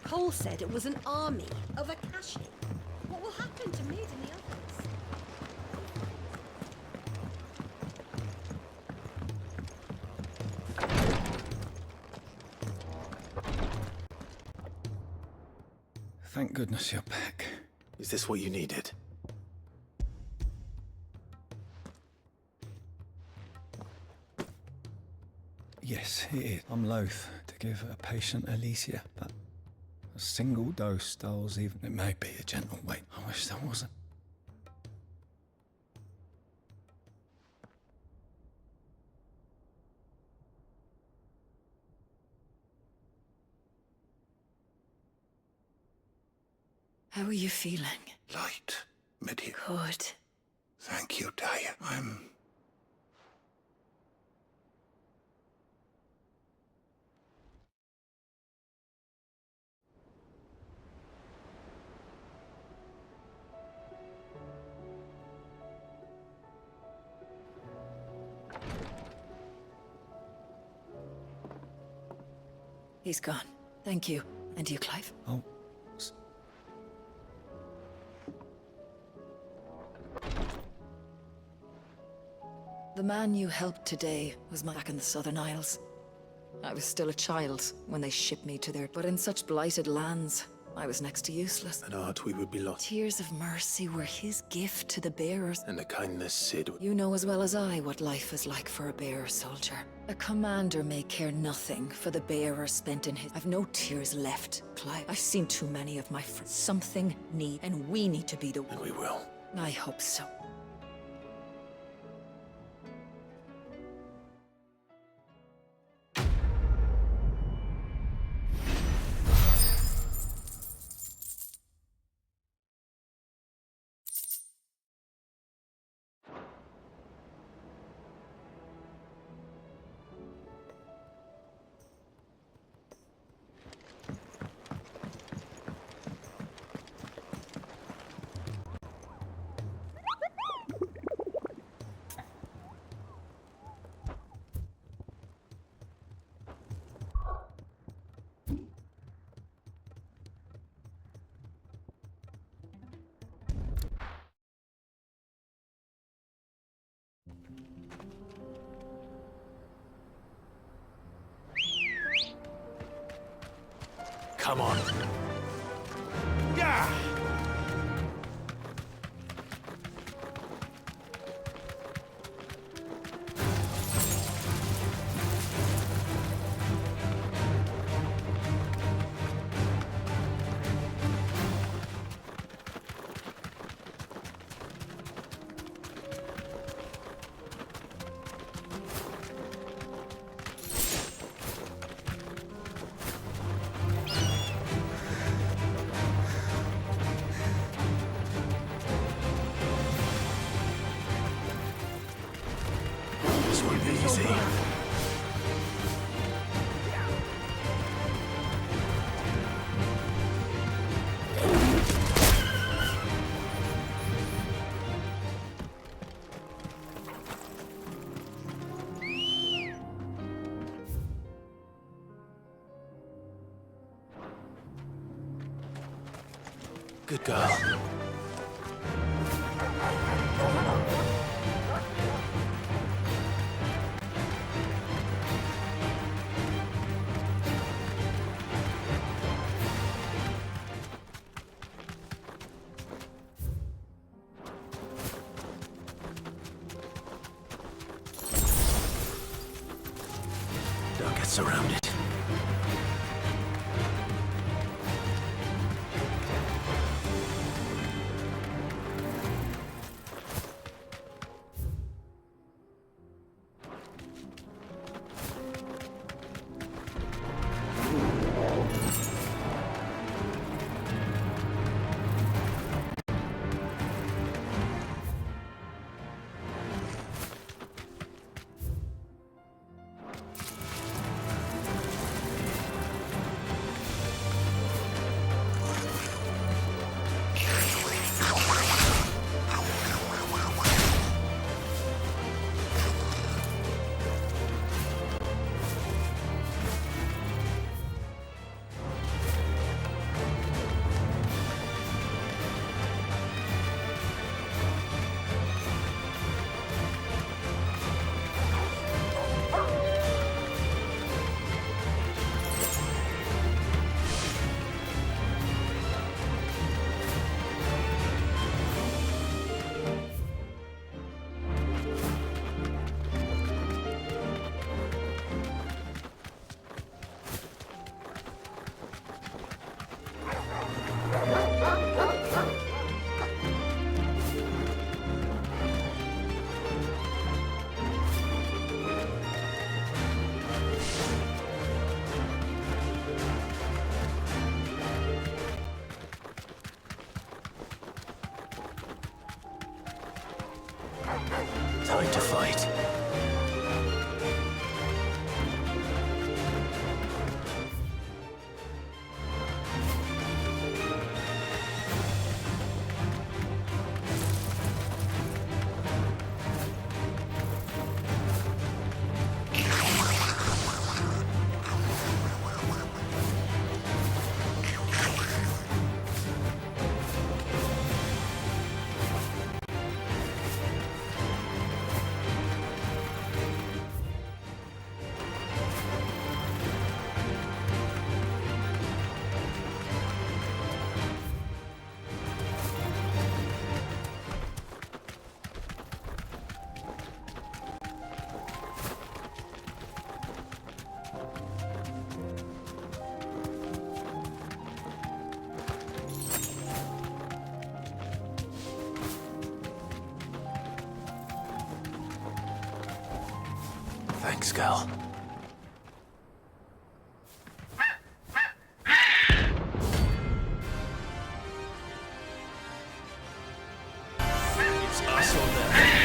Cole said it was an army of Akashi. What will happen to Mid and the others? Thank goodness you're back. Is this what you needed? Yes, it is. I'm loath to give a patient Alicia, but a single dose dulls even. It may be a gentle weight. I wish there wasn't. How are you feeling? Light, Medea. Good. Thank you, Daya. He's gone. Thank you. And you, Clive? Oh. The man you helped today was back in the Southern Isles. I was still a child when they shipped me to there, but in such blighted lands, I was next to useless. An art we would be lost. Tears of mercy were his gift to the bearers. And the kindness Sid... You know as well as I what life is like for a bearer soldier. A commander may care nothing for the bearer spent in his... I've no tears left, Clive. I've seen too many of my friends. Something need, and we need to be the... And we will. I hope so. Come on. Yeah! This won't be easy. Good girl. Don't get surrounded. Thanks, girl. It's us or them.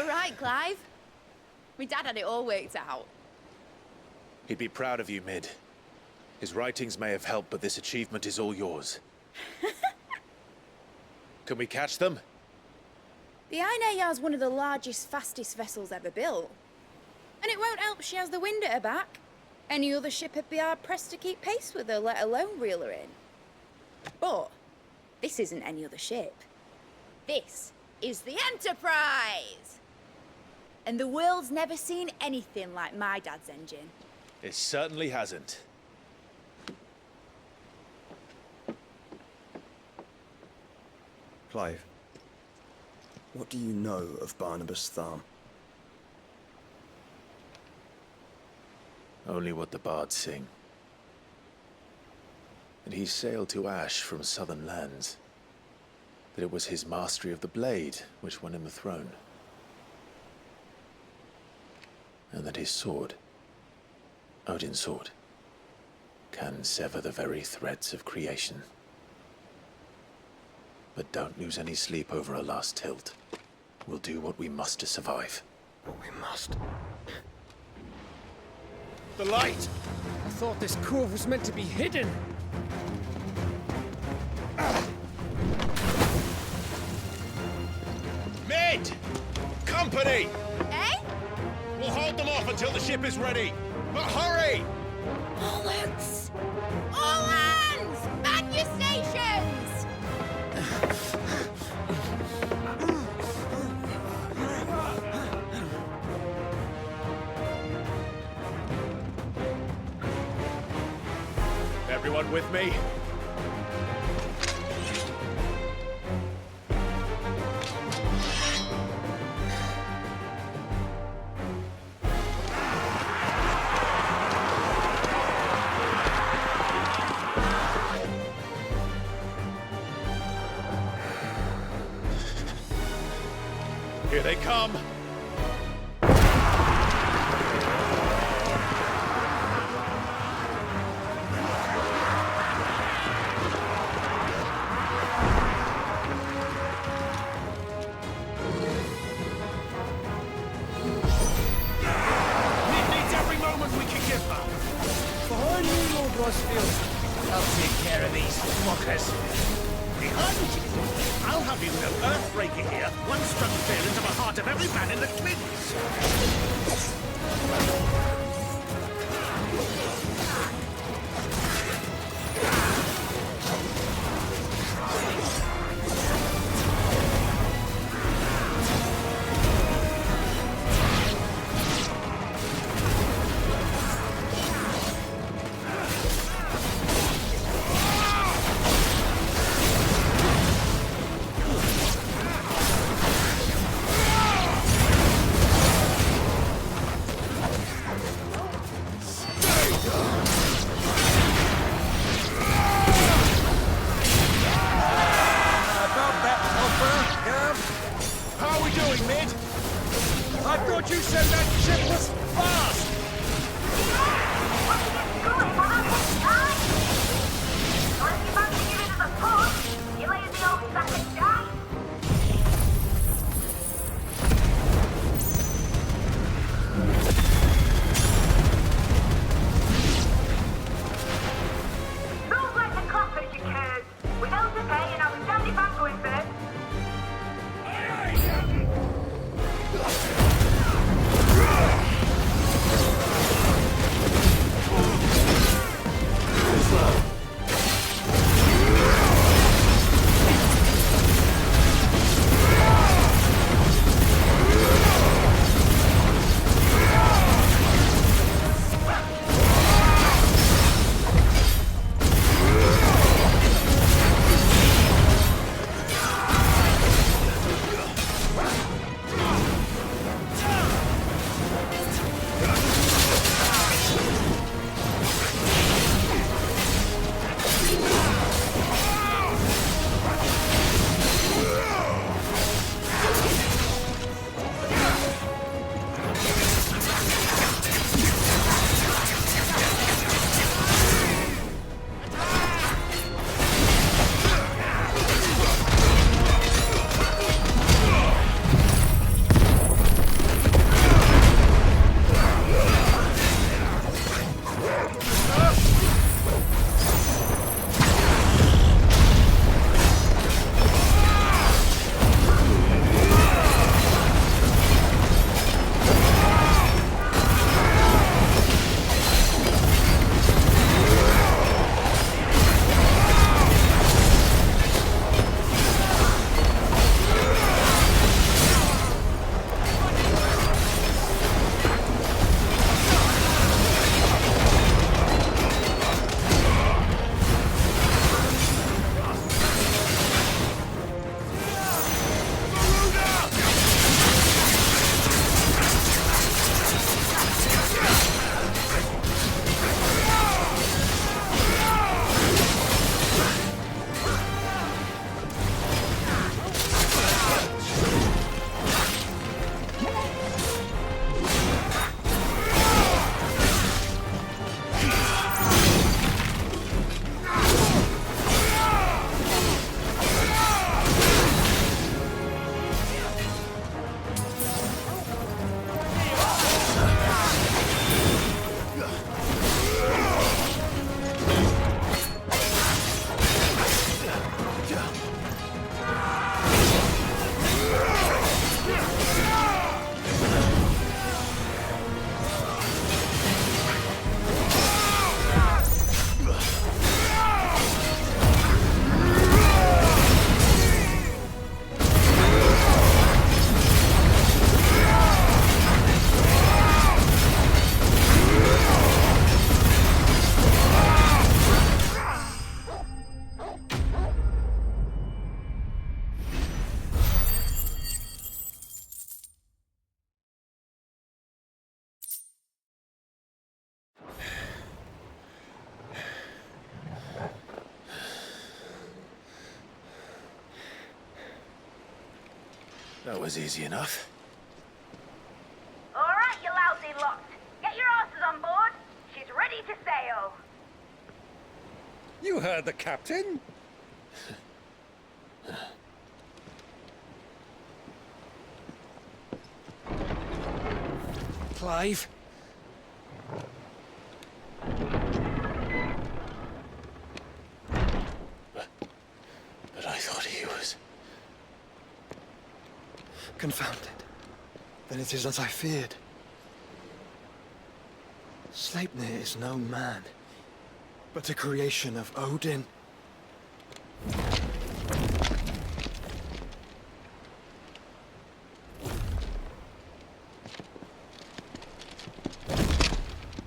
all right, Clive? My dad had it all worked out. He'd be proud of you, Mid. His writings may have helped, but this achievement is all yours. Can we catch them? The Ainayar's one of the largest, fastest vessels ever built. And it won't help she has the wind at her back. Any other ship would be hard-pressed to keep pace with her, let alone reel her in. But this isn't any other ship. This is the Enterprise! And the world's never seen anything like my dad's engine. It certainly hasn't. Clive, what do you know of Barnabas Tharm? Only what the bards sing. That he sailed to Ash from southern lands. That it was his mastery of the blade which won him the throne. And that his sword, Odin's sword, can sever the very threads of creation. But don't lose any sleep over a last tilt. We'll do what we must to survive. What we must. The light! I thought this cove was meant to be hidden. Mid! Company! Eh? We'll hold them off until the ship is ready. But hurry! Bollocks! All hands! Man your stations! Everyone with me? Here they come! Behind you, Lord Rosfield. I'll take care of these fuckers. Behind you! I'll have you know, Earthbreaker here once struck fear into the heart of every man in the Twins. How are we doing, Mid? I thought you said that ship was fast! That was easy enough. All right, you lousy lot. Get your asses on board. She's ready to sail. You heard the captain. Clive. But I thought he was... Confounded. Then it is as I feared. Sleipnir is no man, but a creation of Odin.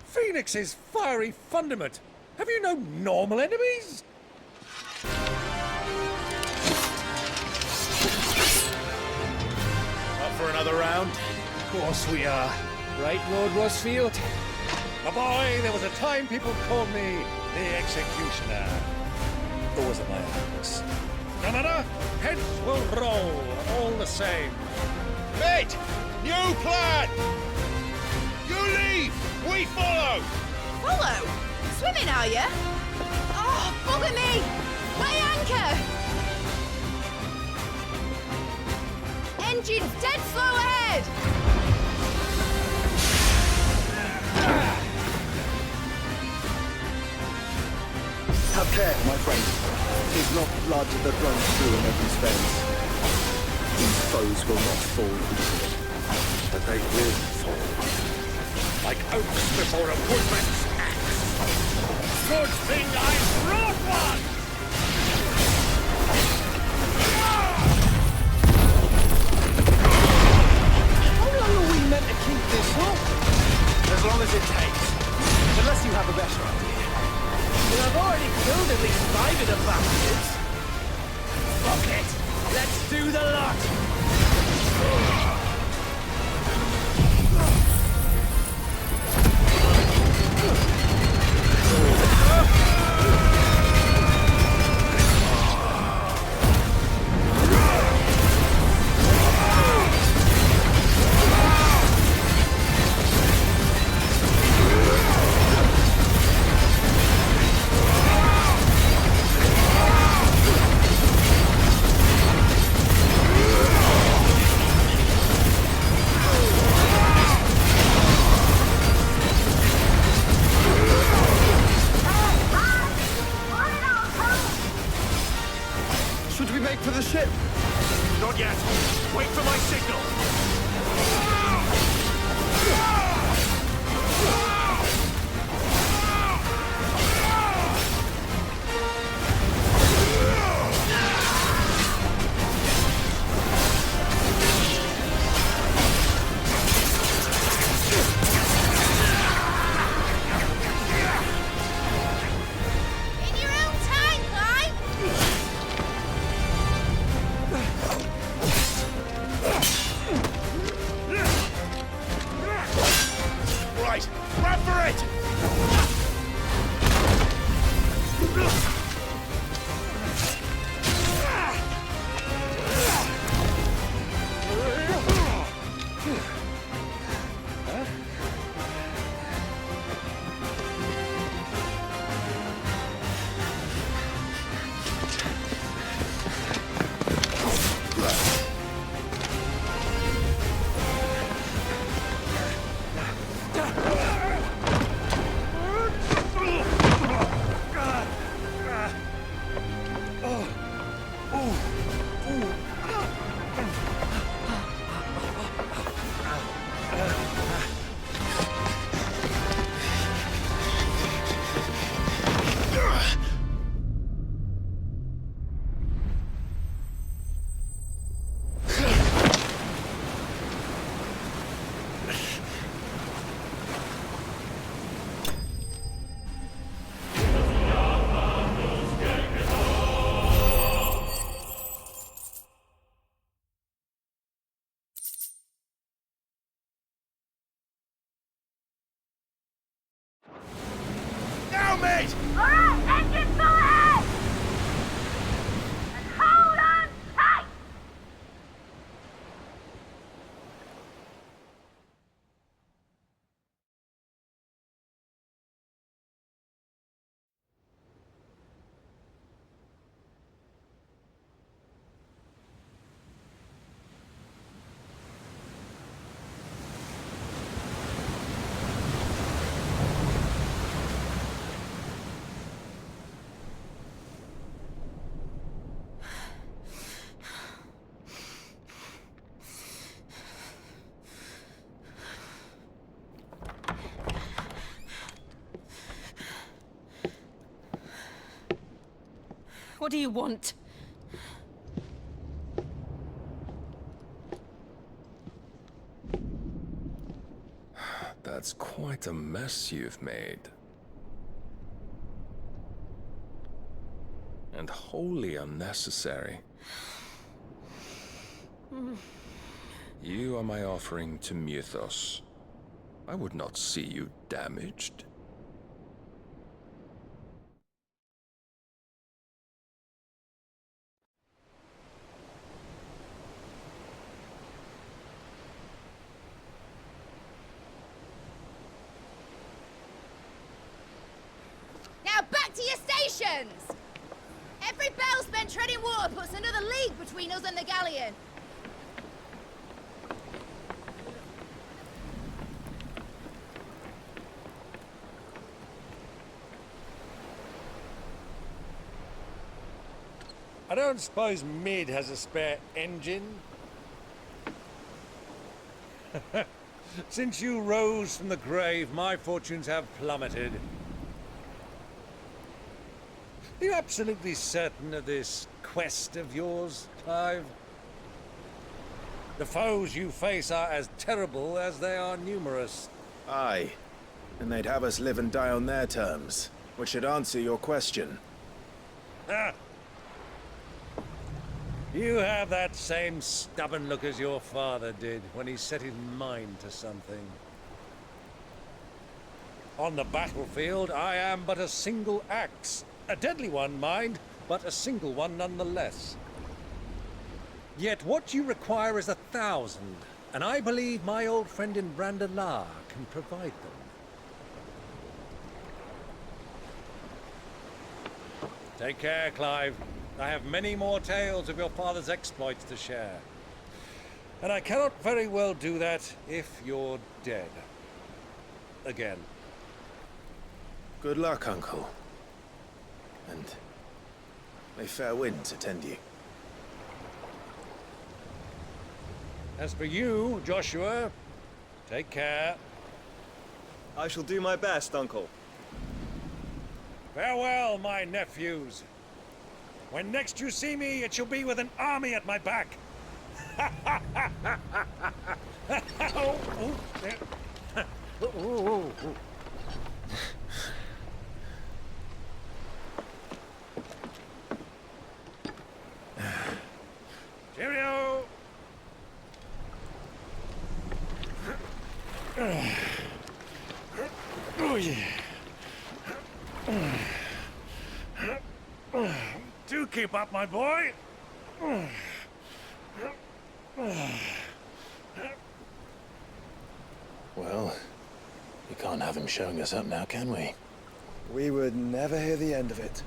Phoenix's fiery fundament. Have you no normal enemies? Up for another round? Of course we are. Right, Lord Rosfield? My boy, there was a time people called me the Executioner. Or was it my Atlas? No matter, heads will roll all the same. Mate! New plan! You leave! We follow! Follow? Swimming, are you? Oh, bugger me! My anchor! Engine's dead slow ahead! Have care, my friend. 'Tis not blood that runs through in every veins. These foes will not fall easily, but they will fall. Like oaks before a woodman's axe. Good thing I brought one! How long are we meant to keep this up? As long as it takes. Unless you have a better idea. Well, I've already killed at least 5 of the bastards. Fuck it! Let's do the lot! Should we make for the ship? Not yet. Wait for my signal. In your own time, Clive! Right, run for it! Now, mate! All right, engine full ahead! And hold on tight! What do you want? That's quite a mess you've made. And wholly unnecessary. You are my offering to Mythos. I would not see you damaged. Now back to your stations! Every bell spent treading water puts another league between us and the galleon. I don't suppose Mid has a spare engine? Since you rose from the grave, my fortunes have plummeted. Are you absolutely certain of this quest of yours, Clive? The foes you face are as terrible as they are numerous. Aye. And they'd have us live and die on their terms, which should answer your question. Ah! You have that same stubborn look as your father did when he set his mind to something. On the battlefield, I am but a single axe. A deadly one, mind, but a single one nonetheless. Yet what you require is 1,000, and I believe my old friend in Brandalar can provide them. Take care, Clive. I have many more tales of your father's exploits to share. And I cannot very well do that if you're dead. Again. Good luck, Uncle. And may fair winds attend you. As for you, Joshua, take care. I shall do my best, Uncle. Farewell, my nephews. When next you see me, it shall be with an army at my back. Cheerio! Oh, yeah. Do keep up, my boy. Well, we can't have him showing us up now, can we? We would never hear the end of it.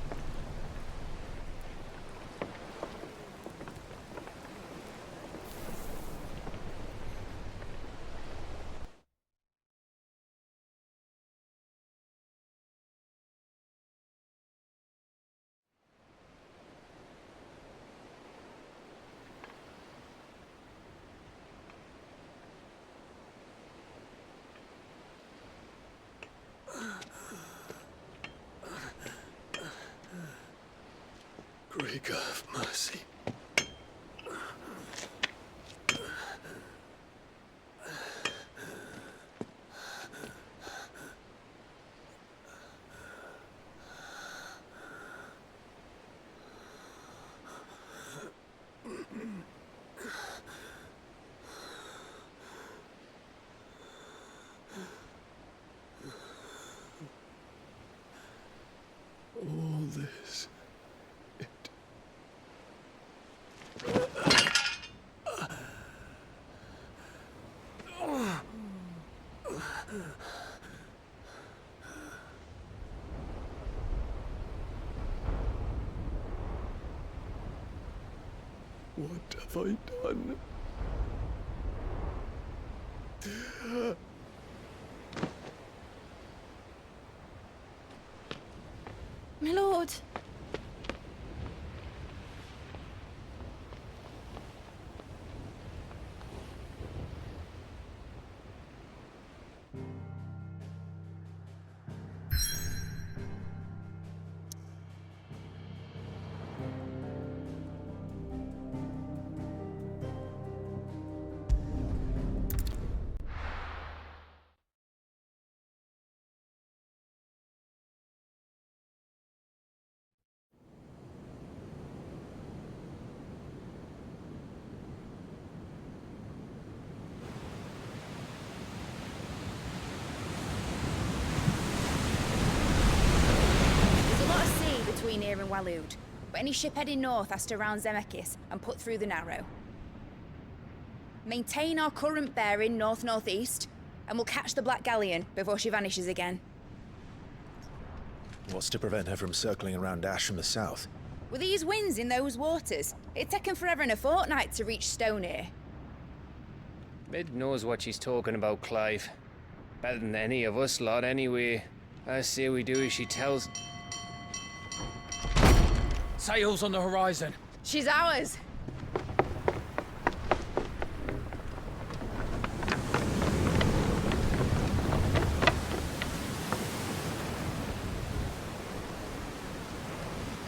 Great God of mercy. All this. What have I done? My lord. Waloed, but any ship heading north has to round Zemeckis and put through the Narrow. Maintain our current bearing north-northeast, and we'll catch the Black Galleon before she vanishes again. What's to prevent her from circling around Ash from the south? With these winds in those waters, it'd taken forever and a fortnight to reach Stonehenge. Mid knows what she's talking about, Clive. Better than any of us lot, anyway. I say we do as she tells. Sails on the horizon. She's ours.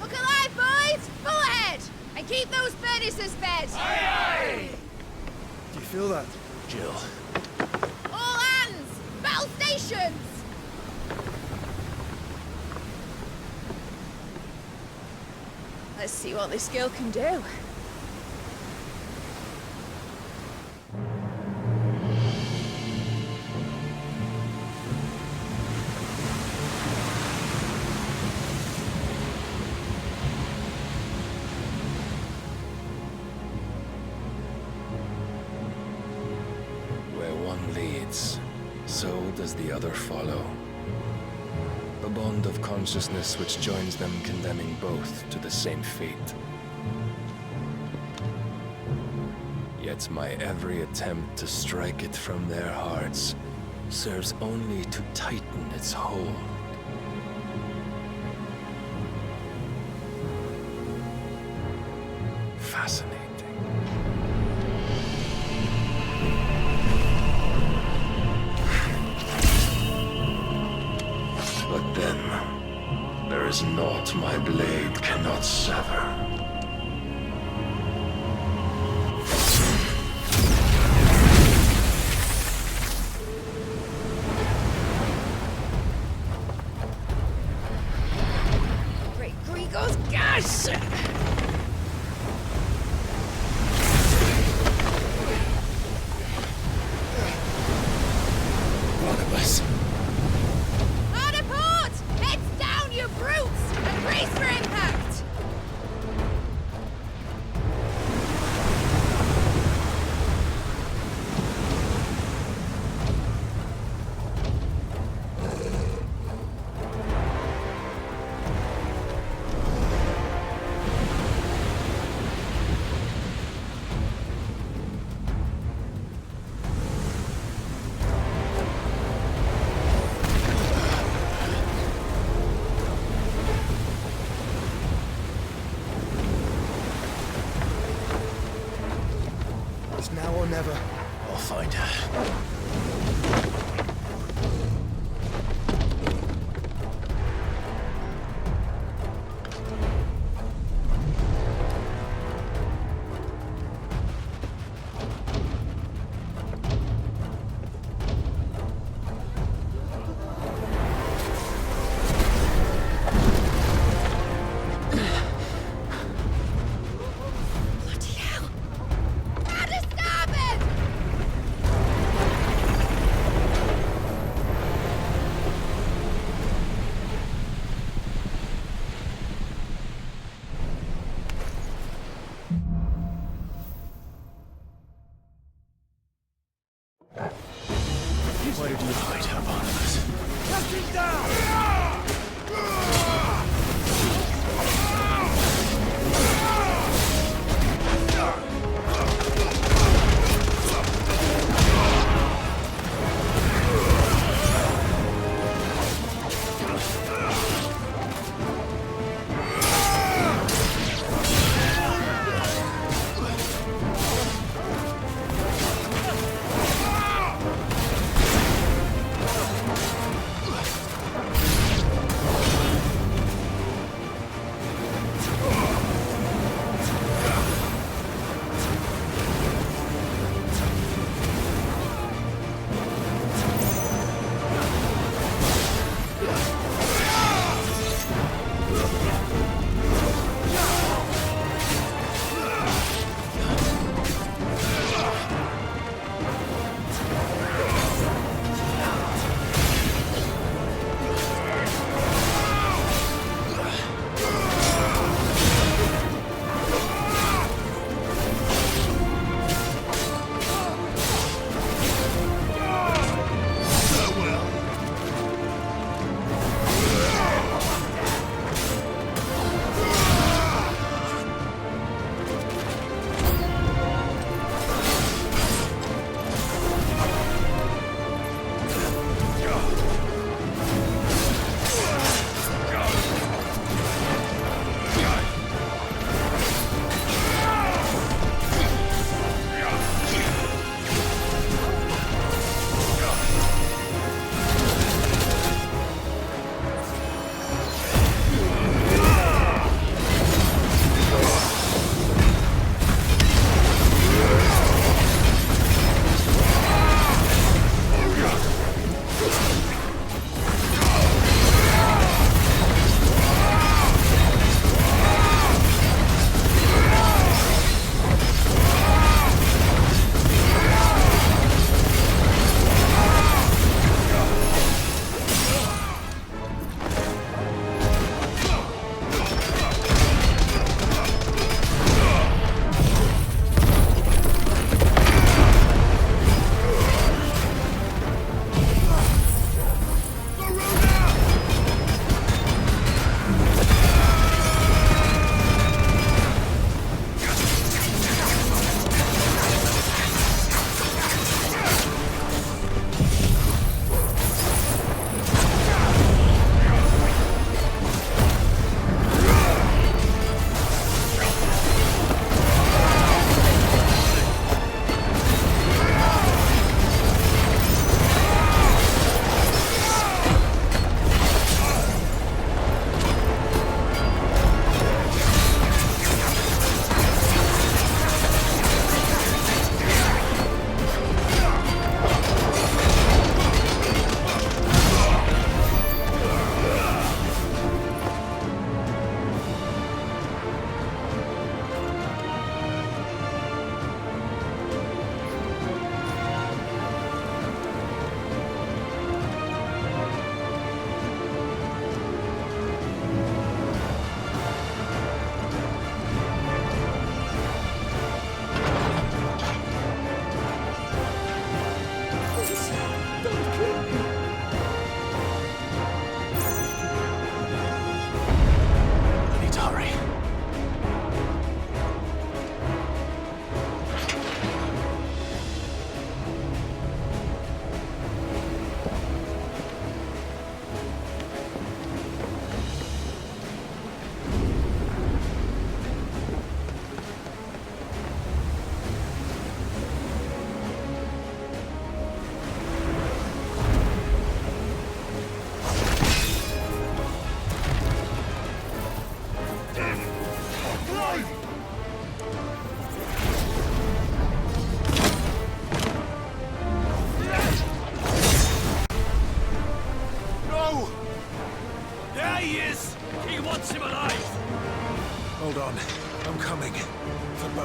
Look alive, boys! Full ahead! And keep those furnaces fed! Aye, aye! Do you feel that? Jill. All hands! Battle stations! Let's see what this girl can do. Where one leads, so does the other follow. A bond of consciousness which joins them, condemning both to the same fate. Yet my every attempt to strike it from their hearts serves only to tighten its hold. Fascinating. But then, there is naught my blade cannot sever. Great Grigos gas! Barnabas. Hard a port! Heads down, you brutes! And brace for impact! It's now or never. I'll find her. Bloody hell! Out of starboard! Why did you hide her, Barnabas? Captain down!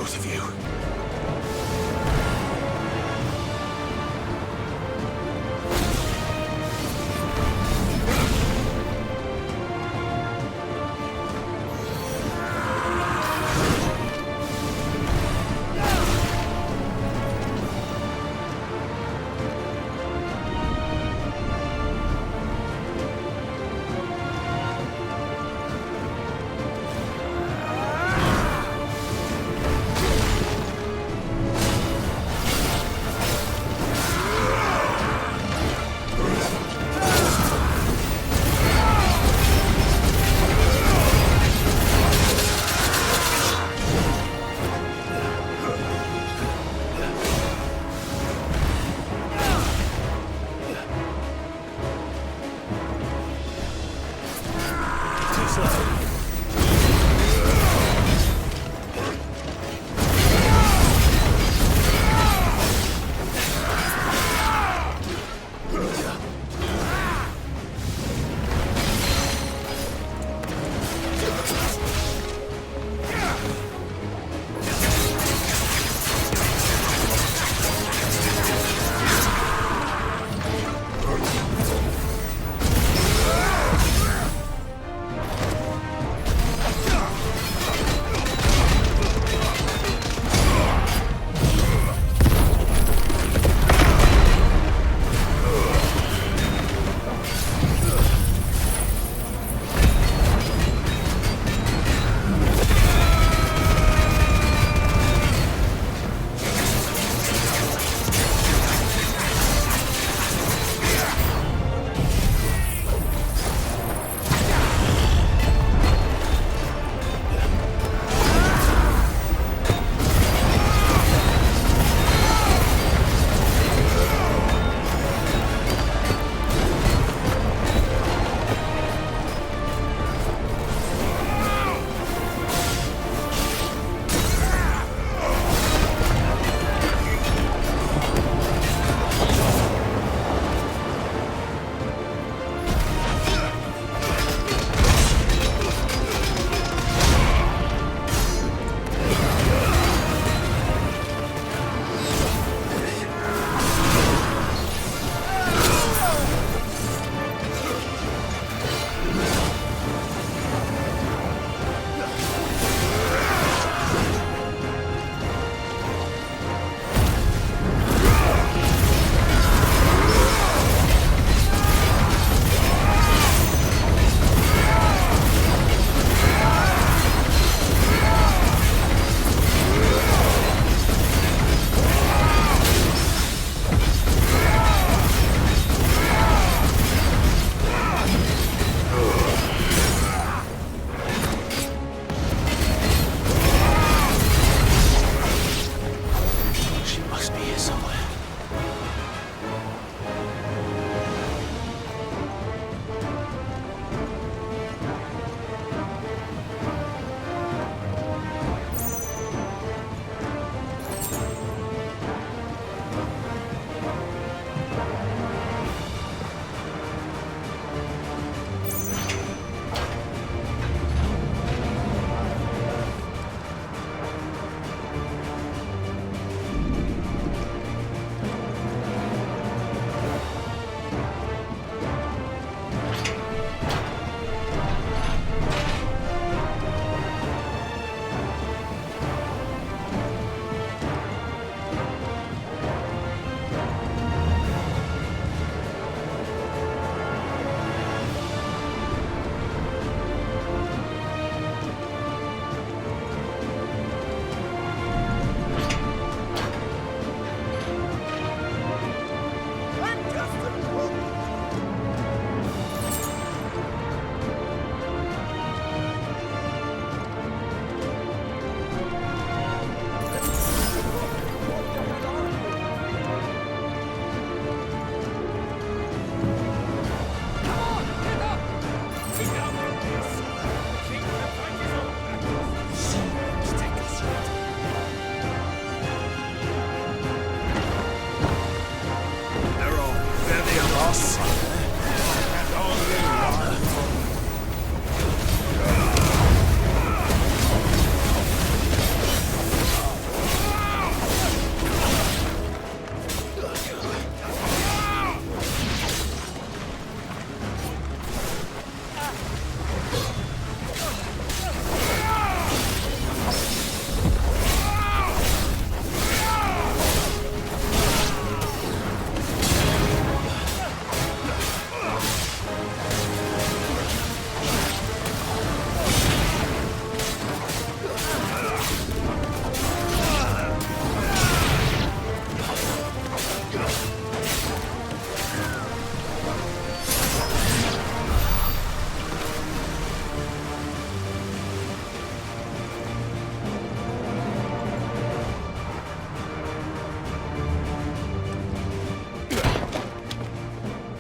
both of you.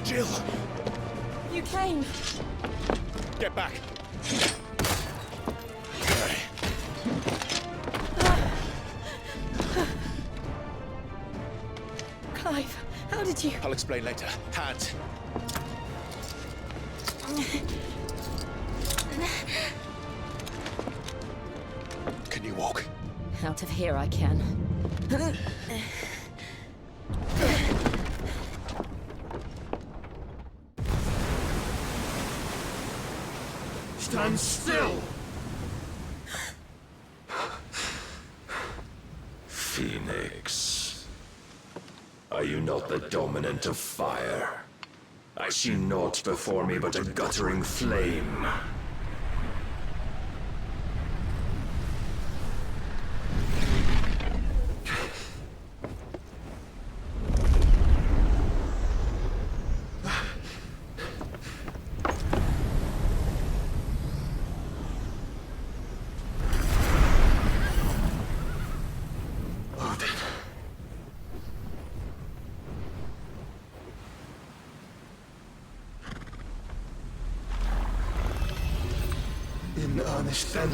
Jill! You came. Get back! Clive, how did you... I'll explain later. Hands. Can you walk? Out of here I can. Stand still! Phoenix. Are you not the dominant of fire? I see naught before me but a guttering flame. In earnest, then.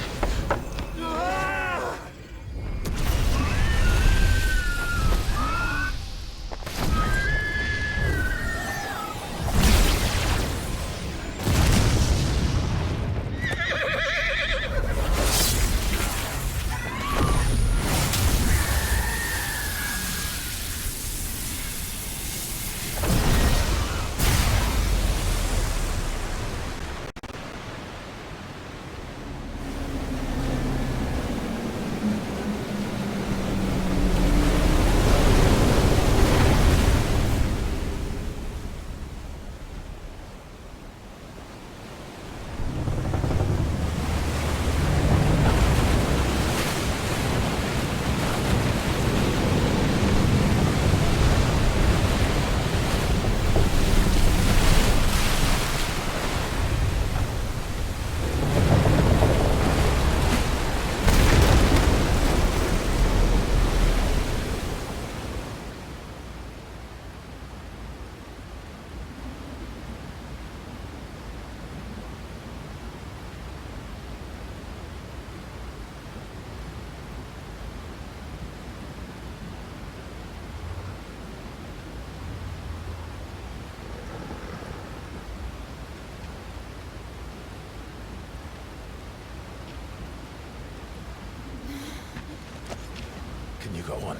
Can you go on?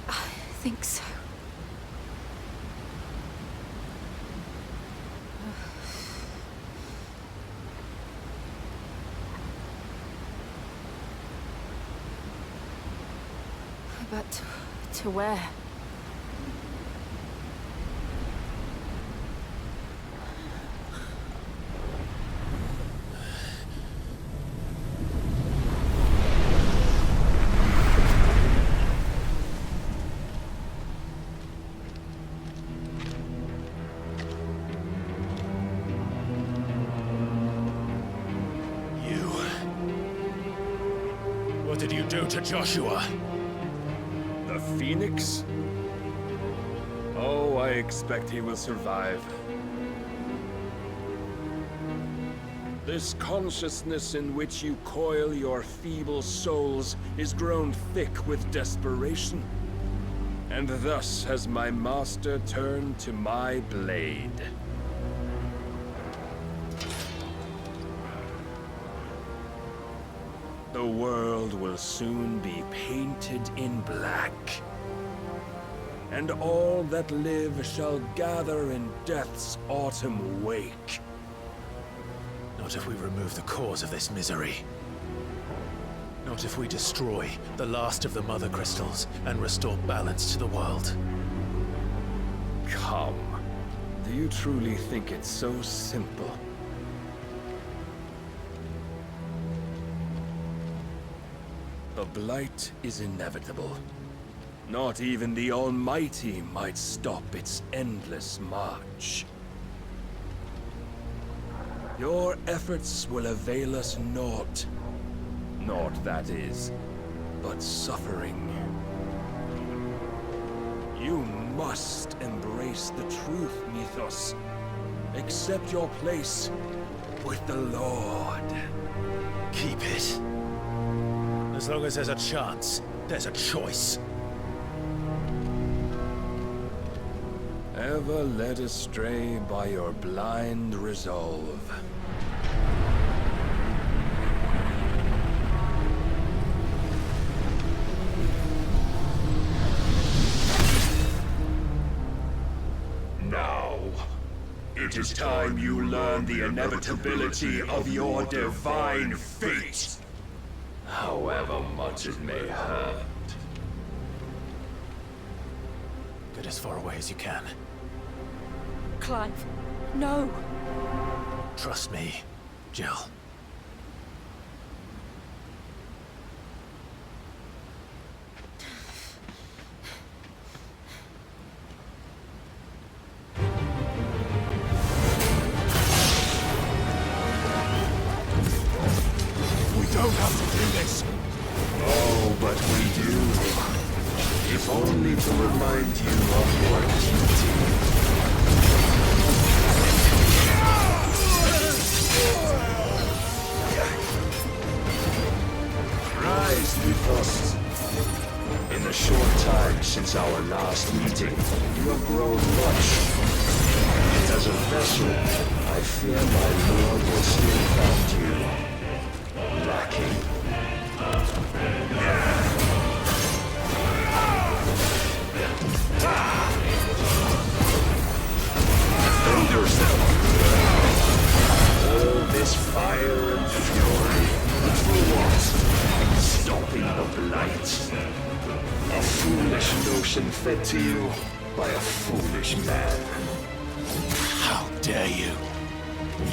I think so. But to where? What did you do to Joshua? The Phoenix? Oh, I expect he will survive. This consciousness in which you coil your feeble souls is grown thick with desperation. And thus has my master turned to my blade. The world will soon be painted in black. And all that live shall gather in death's autumn wake. Not if we remove the cause of this misery. Not if we destroy the last of the Mother Crystals and restore balance to the world. Come. Do you truly think it's so simple? The Blight is inevitable. Not even the Almighty might stop its endless march. Your efforts will avail us naught. Naught, that is, but suffering. You must embrace the truth, Mythos. Accept your place with the Lord. Keep it. As long as there's a chance, there's a choice. Ever led astray by your blind resolve. Now, it is time you learn the inevitability of your divine fate, however much it may hurt. Get as far away as you can. Clive, no. Trust me, Jill. We don't have to do this. Oh, but we do. If only to remind you of your duty. Rise, Mythos. In the short time since our last meeting, you have grown much. Yet as a vessel, I fear my lord will still find you lacking. Defend yourself! All this fire and fury, but for what? Stopping the blight. A foolish notion fed to you by a foolish man. How dare you?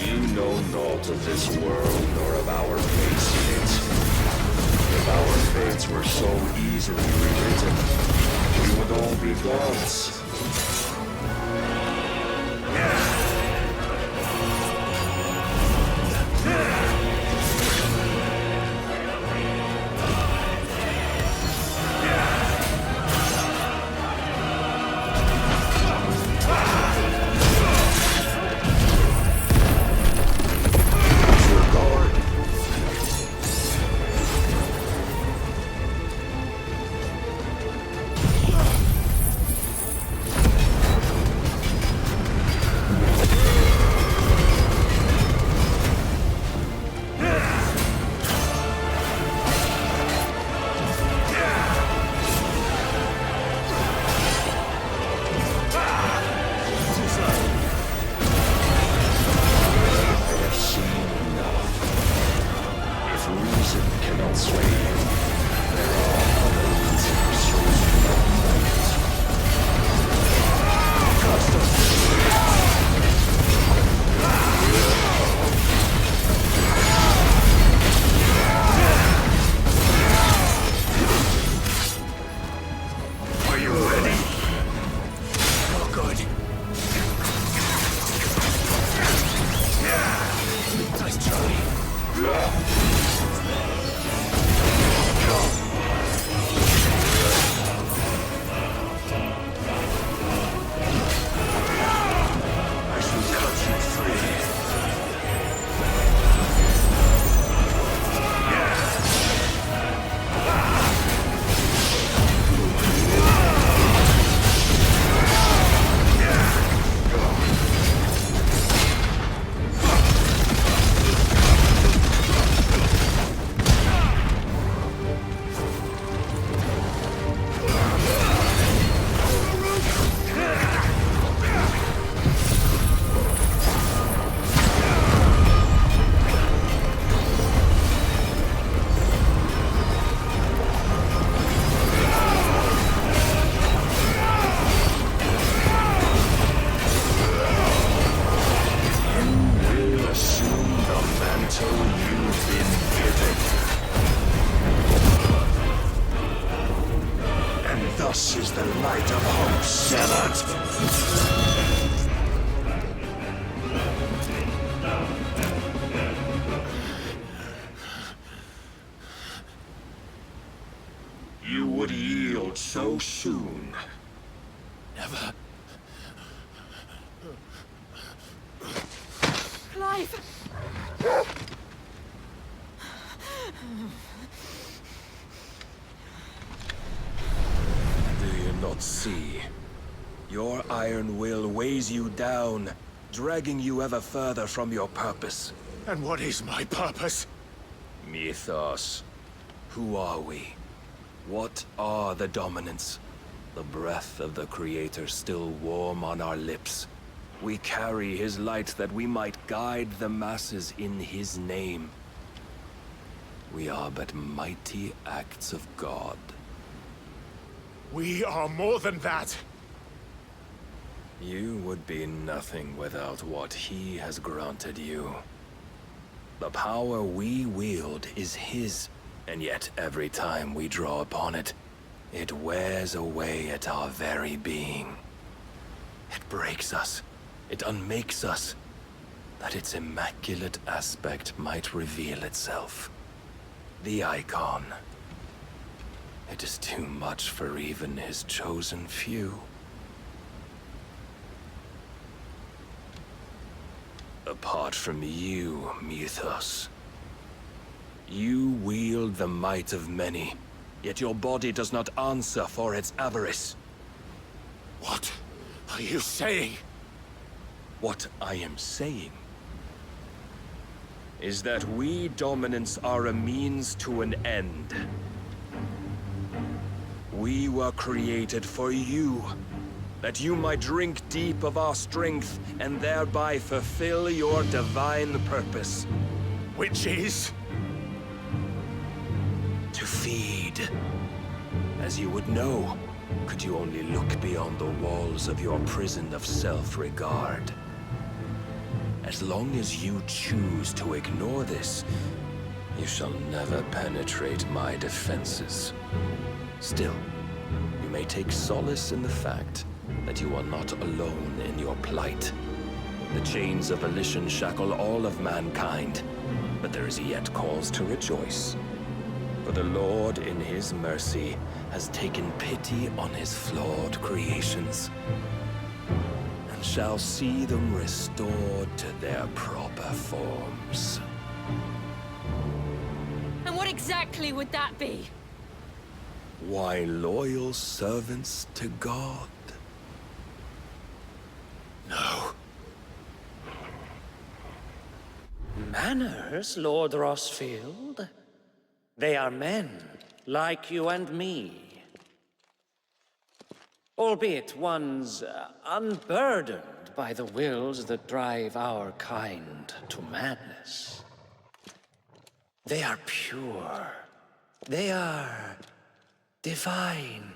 You know naught of this world nor of our place in it. If our fates were so easily rewritten, we would all be gods. Thus is the light of hope severed. You would yield so soon. Never. Clive! Do you not see? Your iron will weighs you down, dragging you ever further from your purpose. And what is my purpose? Mythos. Who are we? What are the dominants? The breath of the Creator still warm on our lips. We carry his light that we might guide the masses in his name. We are but mighty acts of God. We are more than that. You would be nothing without what he has granted you. The power we wield is his, and yet every time we draw upon it, it wears away at our very being. It breaks us. It unmakes us, that its immaculate aspect might reveal itself. The icon. It is too much for even his chosen few. Apart from you, Mythos, you wield the might of many, yet your body does not answer for its avarice. What are you saying? What I am saying is that we dominants are a means to an end. We were created for you, that you might drink deep of our strength and thereby fulfill your divine purpose. Which is? To feed. As you would know, could you only look beyond the walls of your prison of self-regard. As long as you choose to ignore this, you shall never penetrate my defenses. Still, you may take solace in the fact that you are not alone in your plight. The chains of volition shackle all of mankind, but there is yet cause to rejoice. For the Lord, in his mercy, has taken pity on his flawed creations, and shall see them restored to their proper forms. And what exactly would that be? Why, loyal servants to God. No. Manners, Lord Rossfield? They are men, like you and me. Albeit ones unburdened by the wills that drive our kind to madness. They are pure. They are divine.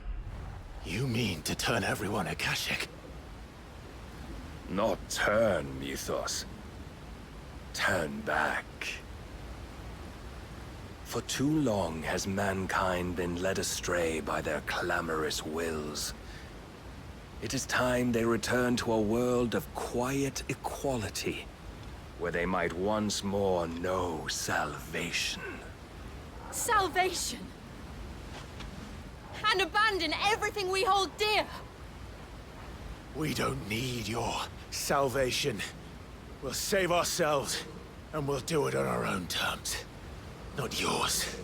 You mean to turn everyone Akashic? Not turn, Mythos. Turn back. For too long has mankind been led astray by their clamorous wills. It is time they return to a world of quiet equality, where they might once more know salvation. Salvation! And abandon everything we hold dear! We don't need your salvation. We'll save ourselves, and we'll do it on our own terms. Not yours,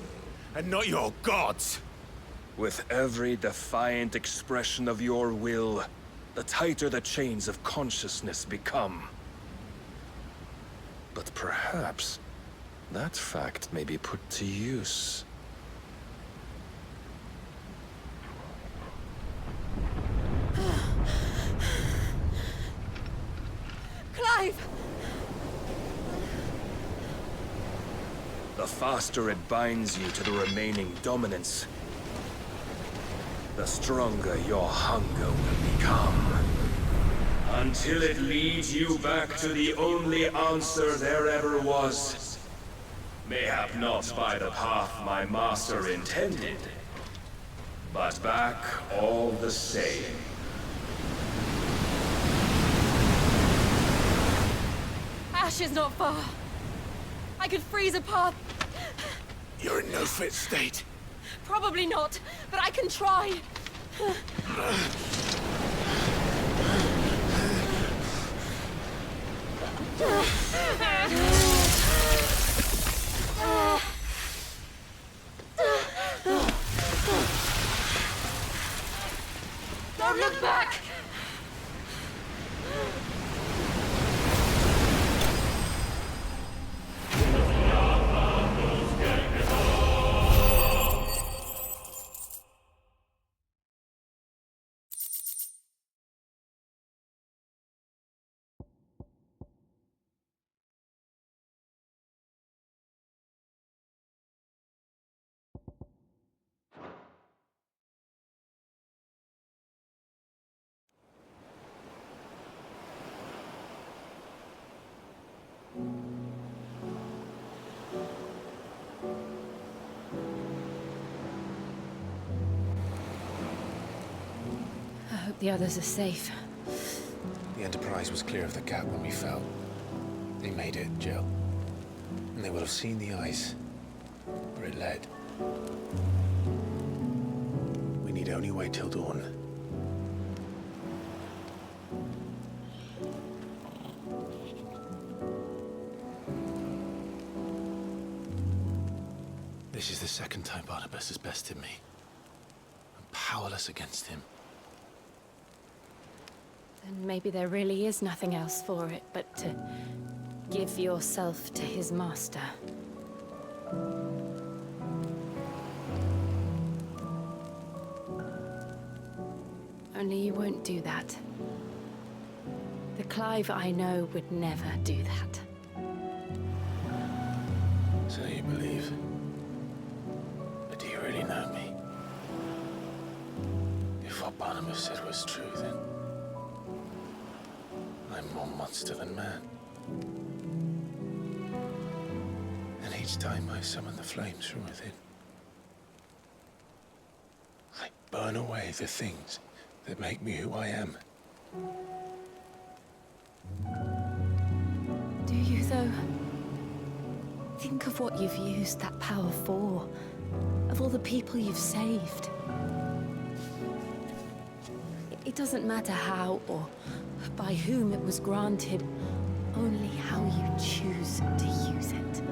and not your gods. With every defiant expression of your will, the tighter the chains of consciousness become. But perhaps that fact may be put to use. Clive! The faster it binds you to the remaining dominance, the stronger your hunger will become. Until it leads you back to the only answer there ever was. Mayhap not by the path my master intended, but back all the same. Ash is not far. I could freeze a path. You're in no fit state. Probably not, but I can try. Don't look back! I hope the others are safe. The Enterprise was clear of the gap when we fell. They made it, Jill. And they will have seen the ice where it led. We need only wait till dawn. This is the second time Barnabas has bested me. I'm powerless against him. Then maybe there really is nothing else for it but to give yourself to his master. Only you won't do that. The Clive I know would never do that. So you believe? But do you really know me? If what Barnabas said was true, then I'm more monster than man. And each time I summon the flames from within, I burn away the things that make me who I am. Do you, though? Think of what you've used that power for. Of all the people you've saved. It doesn't matter how or by whom it was granted, only how you choose to use it.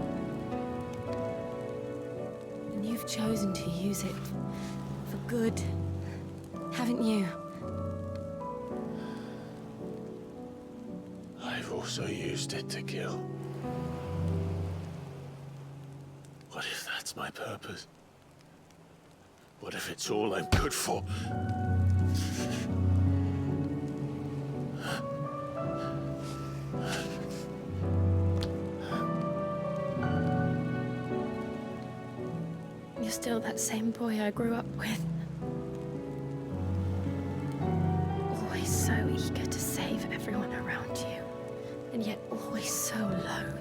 And you've chosen to use it for good, haven't you? I've also used it to kill. What if that's my purpose? What if it's all I'm good for? You're still that same boy I grew up with. Always so eager to save everyone around you, and yet always so alone.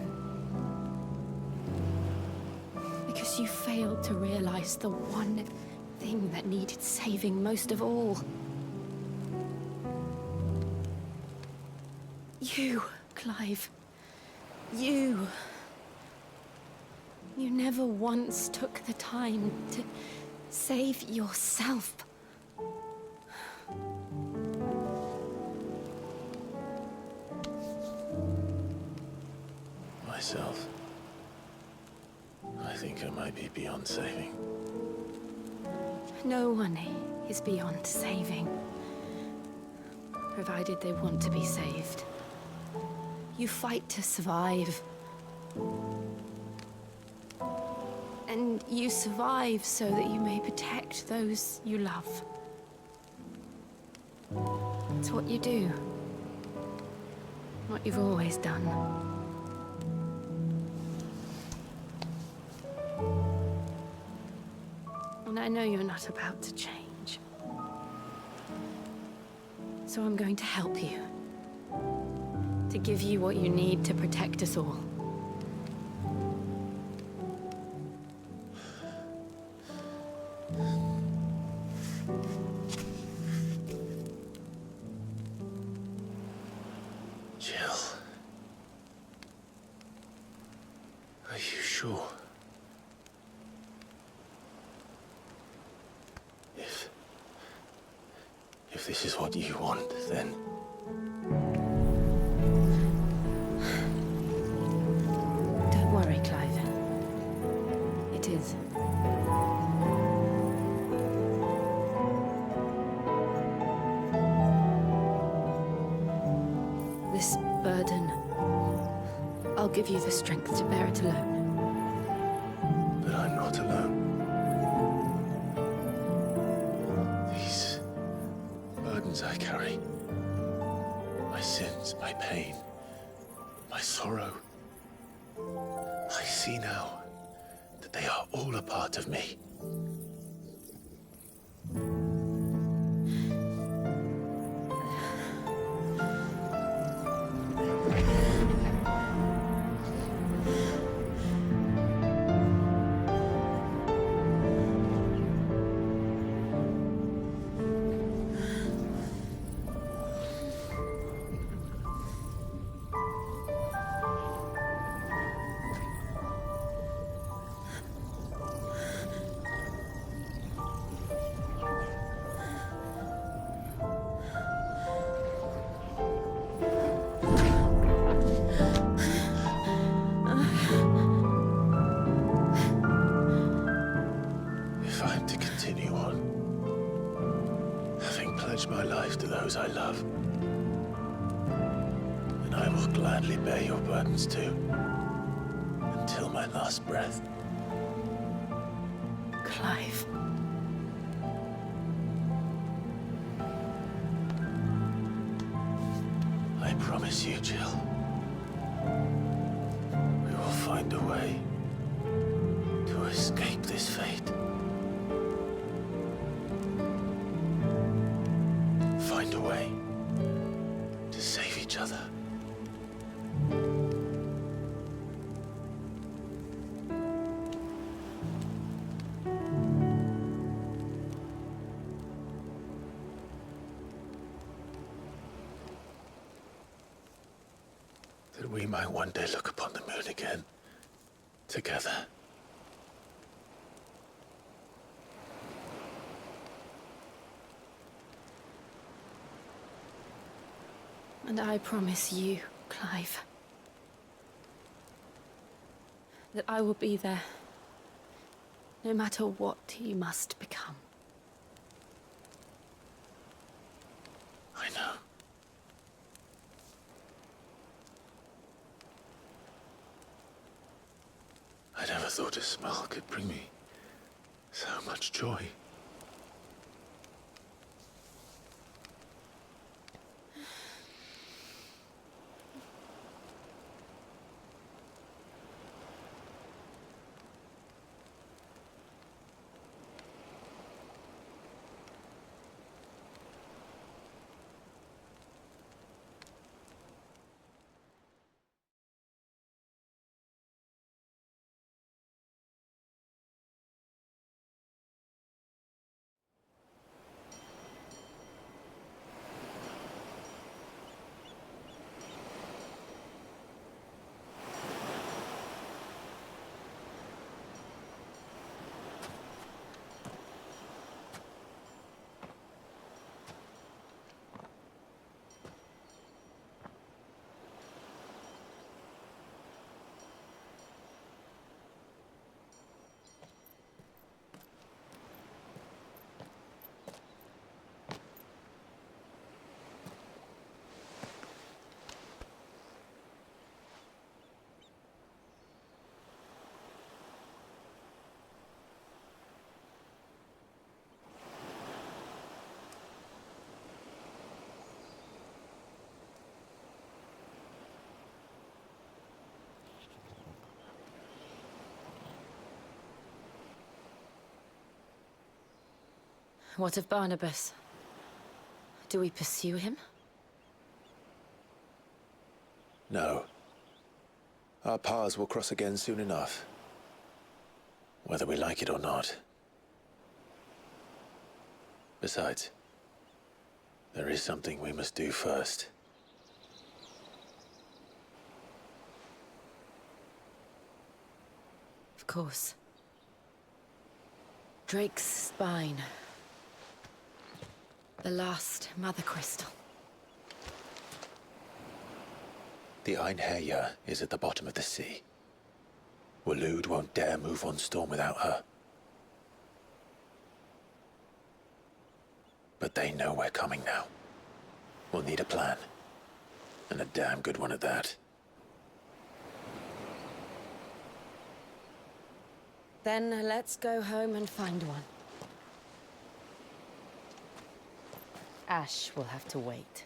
Because you failed to realize the one thing that needed saving most of all. You, Clive. You. You never once took the time to save yourself. Myself. I think I might be beyond saving. No one is beyond saving, provided they want to be saved. You fight to survive. And you survive so that you may protect those you love. It's what you do. What you've always done. And I know you're not about to change. So I'm going to help you. To give you what you need to protect us all. Jill. Are you sure? If this is what you want, then... Don't worry, Clive. It is. burden. I'll give you the strength to bear it alone. But I'm not alone. These burdens I carry, my sins, my pain, my sorrow, I see now that they are all a part of me. If I'm to continue on, having pledged my life to those I love, then I will gladly bear your burdens too, until my last breath. Clive. I promise you, Jill, we will find a way to escape this fate. Find a way to save each other. That we might one day look upon the moon again, together. And I promise you, Clive, that I will be there, no matter what you must become. I know. I never thought a smile could bring me so much joy. What of Barnabas? Do we pursue him? No. Our paths will cross again soon enough. Whether we like it or not. Besides, there is something we must do first. Of course. Drake's spine. The last Mother Crystal. The Einherjar is at the bottom of the sea. Waloed won't dare move on Storm without her. But they know we're coming now. We'll need a plan. And a damn good one at that. Then let's go home and find one. Ash will have to wait.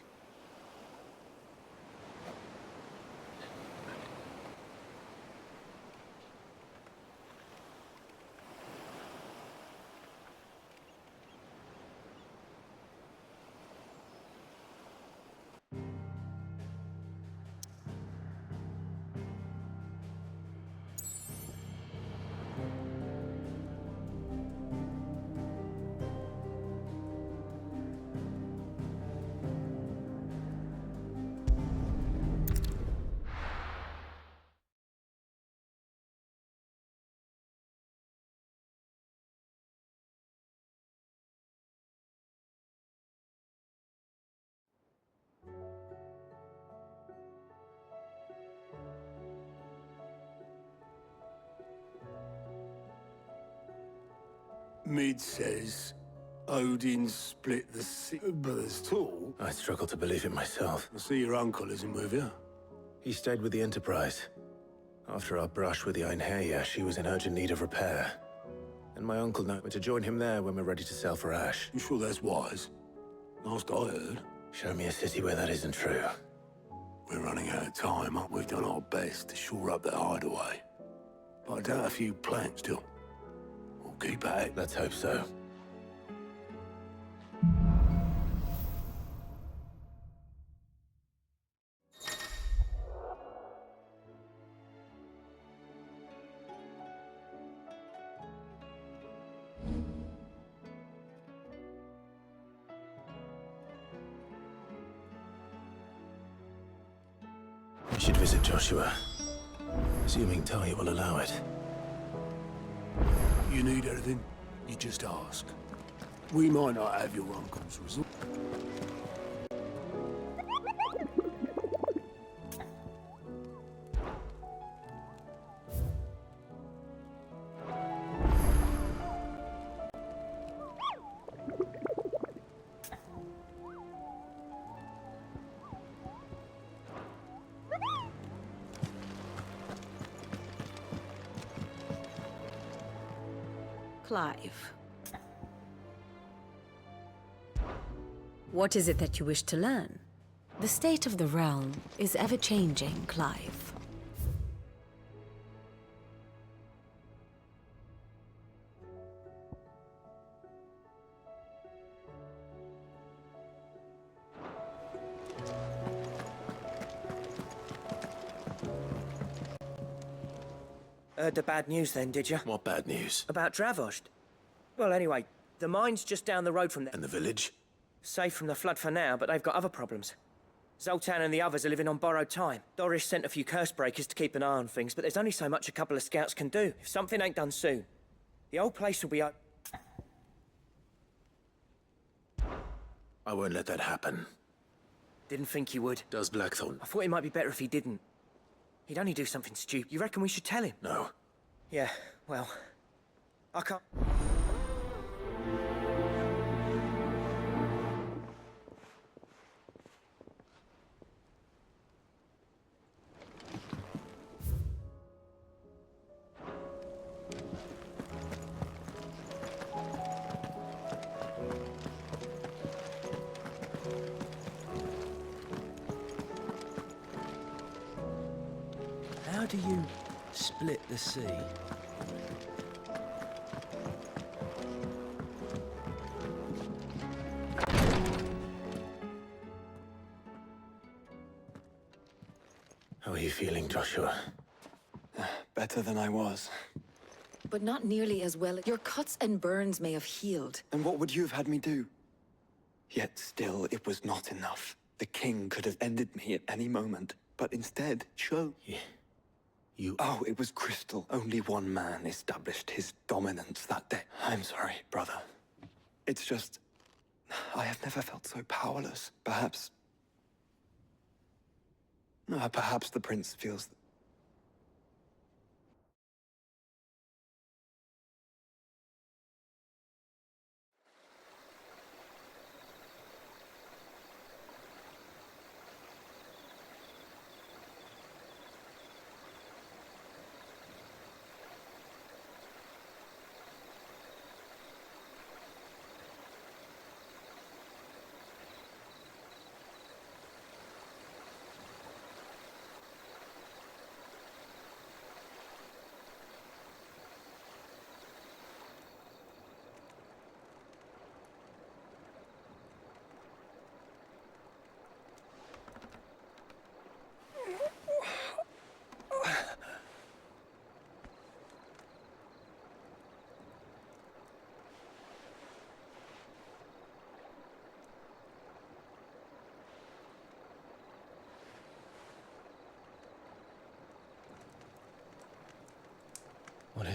Mid says Odin split the sea, but there's tall. I struggle to believe it myself. I see your uncle isn't with you. He stayed with the Enterprise. After our brush with the Einherja, she was in urgent need of repair. And my uncle knows we're to join him there when we're ready to sail for Ash. You sure that's wise? Last I heard. Show me a city where that isn't true. We're running out of time, but we've done our best to shore up that hideaway. But I doubt a few planks still. We'll keep at it. Let's hope so. We should visit Joshua. Assuming Ty will allow it. You need anything, you just ask. We might not have your uncle's resort. Clive. What is it that you wish to learn? The state of the realm is ever-changing, Clive. Heard the bad news then, did you? What bad news? About Dravost. Well, anyway, the mine's just down the road from there. And the village? Safe from the flood for now, but they've got other problems. Zoltan and the others are living on borrowed time. Doris sent a few curse breakers to keep an eye on things, but there's only so much a couple of scouts can do. If something ain't done soon, the old place will be up. I won't let that happen. Didn't think he would. Does Blackthorn? I thought it might be better if he didn't. He'd only do something stupid. You reckon we should tell him? No. Yeah, well, I can't... How do you split the sea? How are you feeling, Joshua? Better than I was. But not nearly as well. Your cuts and burns may have healed. And what would you have had me do? Yet still, it was not enough. The king could have ended me at any moment, but instead chose. Yeah. Oh, it was crystal. Only one man established his dominance that day. I'm sorry, brother. It's just... I have never felt so powerless. Perhaps... perhaps the prince feels...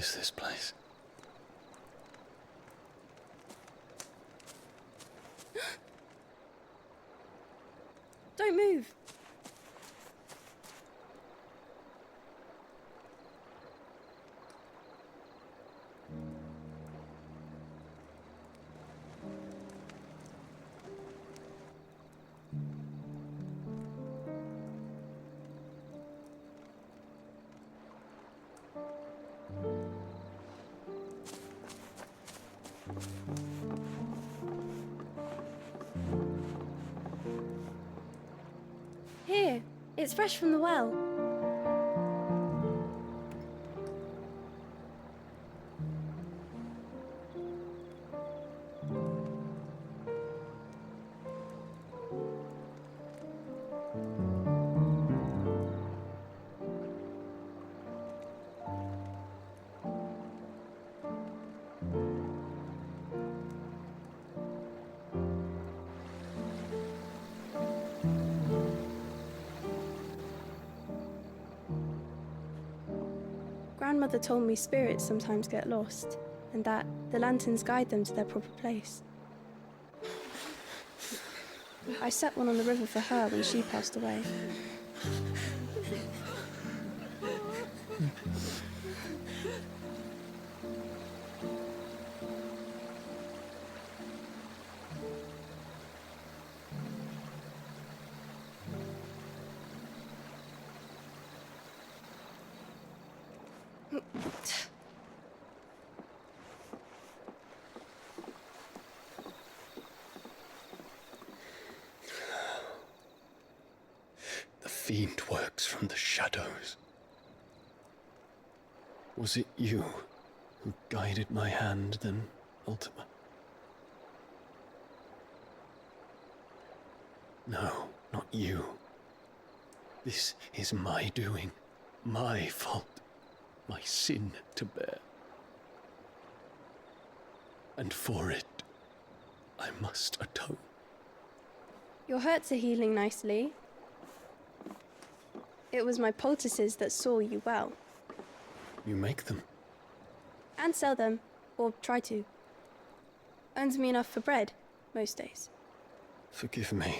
is this place? Don't move. Here, it's fresh from the well. Grandmother told me spirits sometimes get lost, and that the lanterns guide them to their proper place. I set one on the river for her when she passed away. The fiend works from the shadows. Was it you who guided my hand then, Ultima? No, not you. This is my doing, my fault, my sin to bear. And for it, I must atone. Your hurts are healing nicely. It was my poultices that saw you well. You make them? And sell them, or try to. Earns me enough for bread, most days. Forgive me.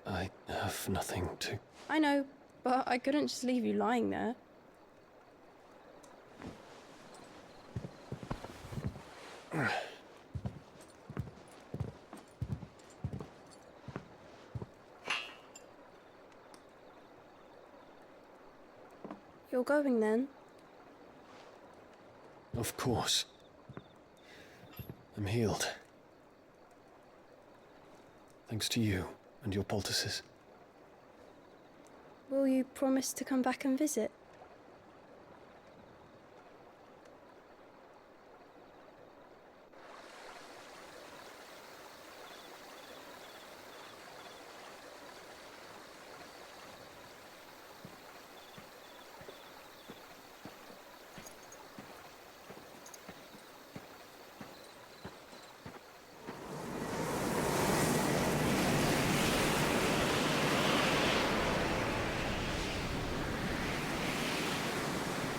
I have nothing to... I know, but I couldn't just leave you lying there. You're going then? Of course. I'm healed. Thanks to you and your poultices. Will you promise to come back and visit?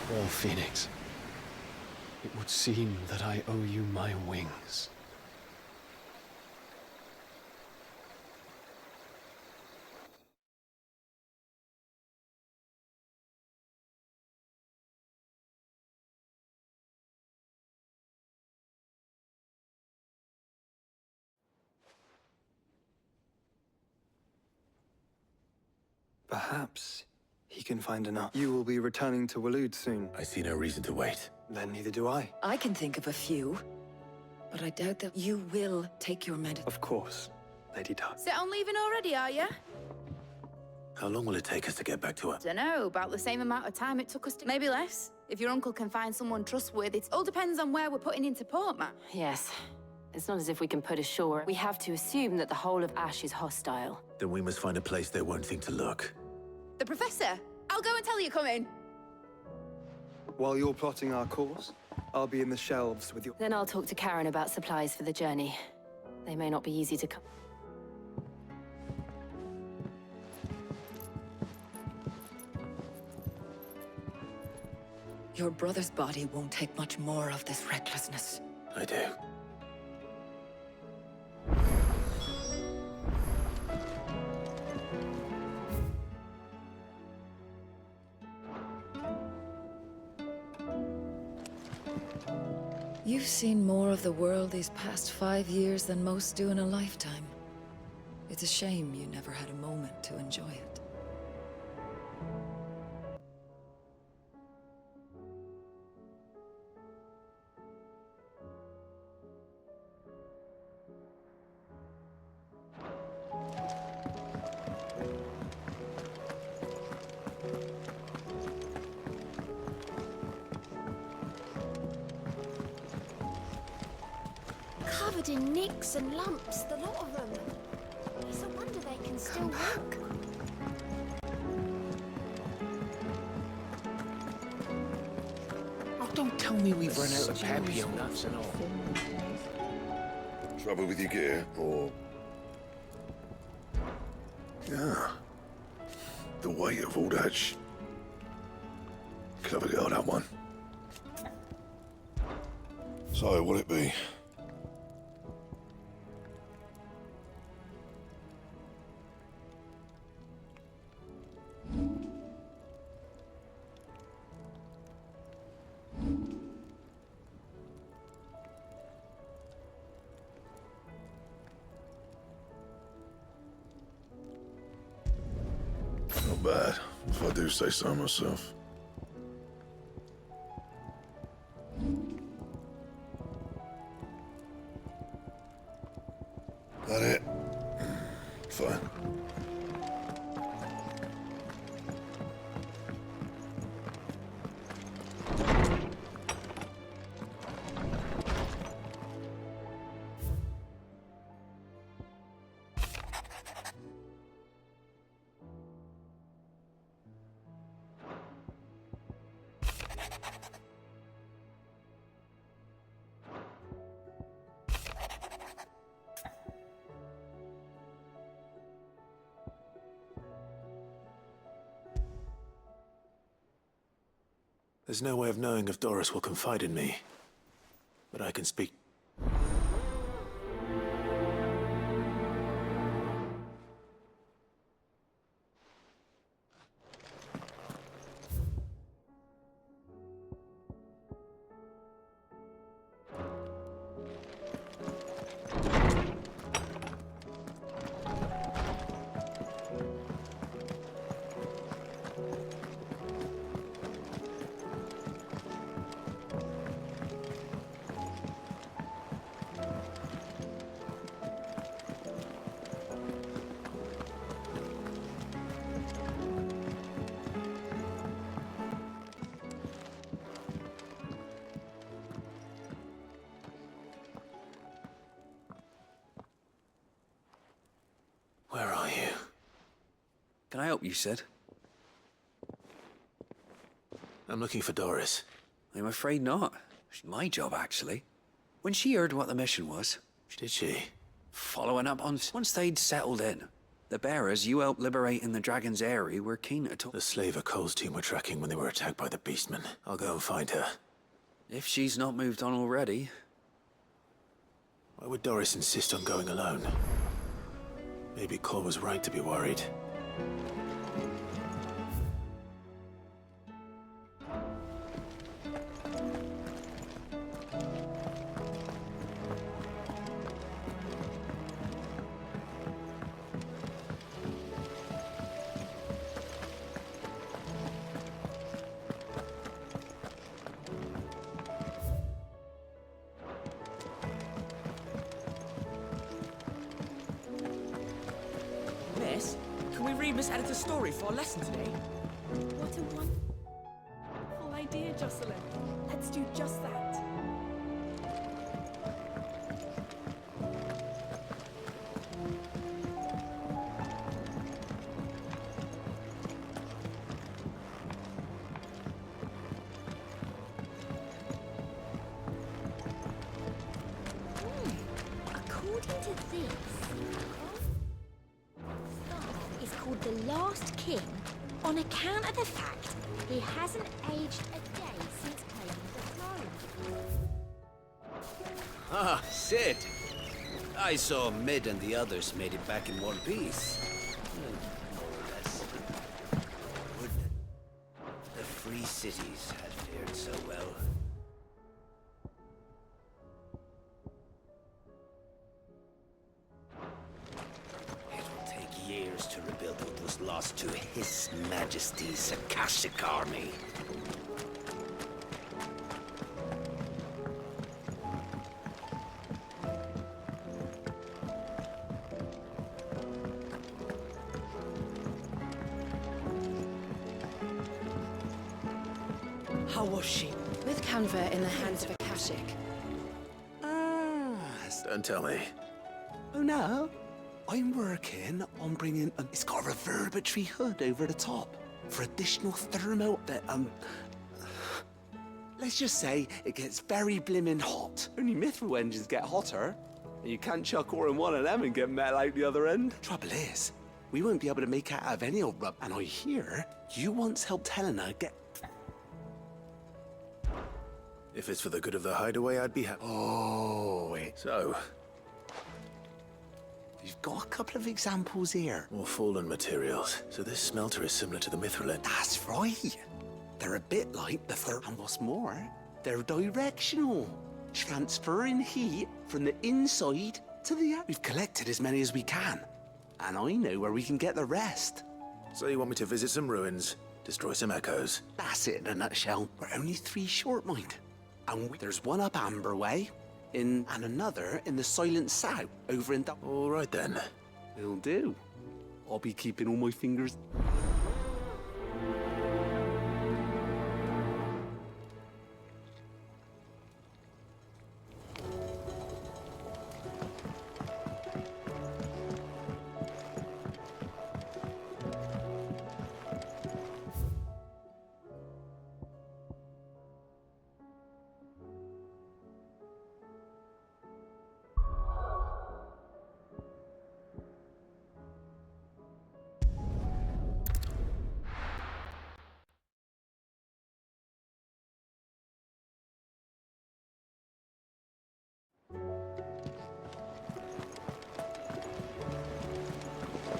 Well, Phoenix, it would seem that I owe you my wings. Perhaps he can find enough. You will be returning to Waloed soon. I see no reason to wait. Then neither do I. I can think of a few, but I doubt that you will take your medicine. Of course, Lady Duck. Set on leaving already, are you? How long will it take us to get back to her? Dunno, about the same amount of time it took us to... Maybe less. If your uncle can find someone trustworthy, it all depends on where we're putting into port, man. Yes. It's not as if we can put ashore. We have to assume that the whole of Ash is hostile. Then we must find a place they won't think to look. The Professor! I'll go and tell you coming. While you're plotting our course, I'll be in the shelves with your... Then I'll talk to Karen about supplies for the journey. They may not be easy to come. Your brother's body won't take much more of this recklessness. I do. You've seen more of the world these past 5 years than most do in a lifetime. It's a shame you never had a moment to enjoy it. Covered in nicks and lumps, the lot of them. It's a wonder they can still walk. Oh, don't tell me we've run out of papio nuts and all. Trouble with your gear, or... Yeah. The weight of all that Clever girl, that one. So, what'll it be? Not bad, if I do say so myself. That it? Fine. There's no way of knowing if Doris will confide in me, but I can speak. Where are you? Can I help you, Sid? I'm looking for Doris. I'm afraid not. It's my job, actually. When she heard what the mission was... Did she? Following up on... Once they'd settled in, the bearers you helped liberate in the Dragon's Eyrie were keen to talk... The slaver Cole's team were tracking when they were attacked by the Beastmen. I'll go and find her. If she's not moved on already... Why would Doris insist on going alone? Maybe Cole was right to be worried. Miss, can we read Miss Editor's story for our lesson today? What a wonderful idea, Jocelyn. Let's do just that. According to this, is called the Last King on account of the fact he hasn't aged a day since Ah, Sid. I saw Mid and the others made it back in one piece. More or less. Wouldn't it? The free cities had fared so well. It will take years to rebuild what was lost to His Majesty's Akashic army. How was she? With Canva in the hands of Akashic. Don't tell me. Oh no, I'm working on bringing it's got a reverberatory hood over the top for additional thermal that let's just say it gets very blimmin' hot. Only mithril engines get hotter, and you can't chuck ore in one of them and get metal out the other end. Trouble is, we won't be able to make it out of any old rub, and I hear you once helped Helena get. If it's for the good of the hideaway, I'd be happy. Oh, wait. So, you've got a couple of examples here. more fallen materials. So this smelter is similar to the mithril end. That's right. They're a bit like the third, and what's more, they're directional, transferring heat from the inside to the out. We've collected as many as we can, and I know where we can get the rest. So you want me to visit some ruins, destroy some echoes? That's it in a nutshell. We're only 3 short, mind. And there's one up Amber Way, and another in the Silent South, over in... All right, then. Will do. I'll be keeping all my fingers...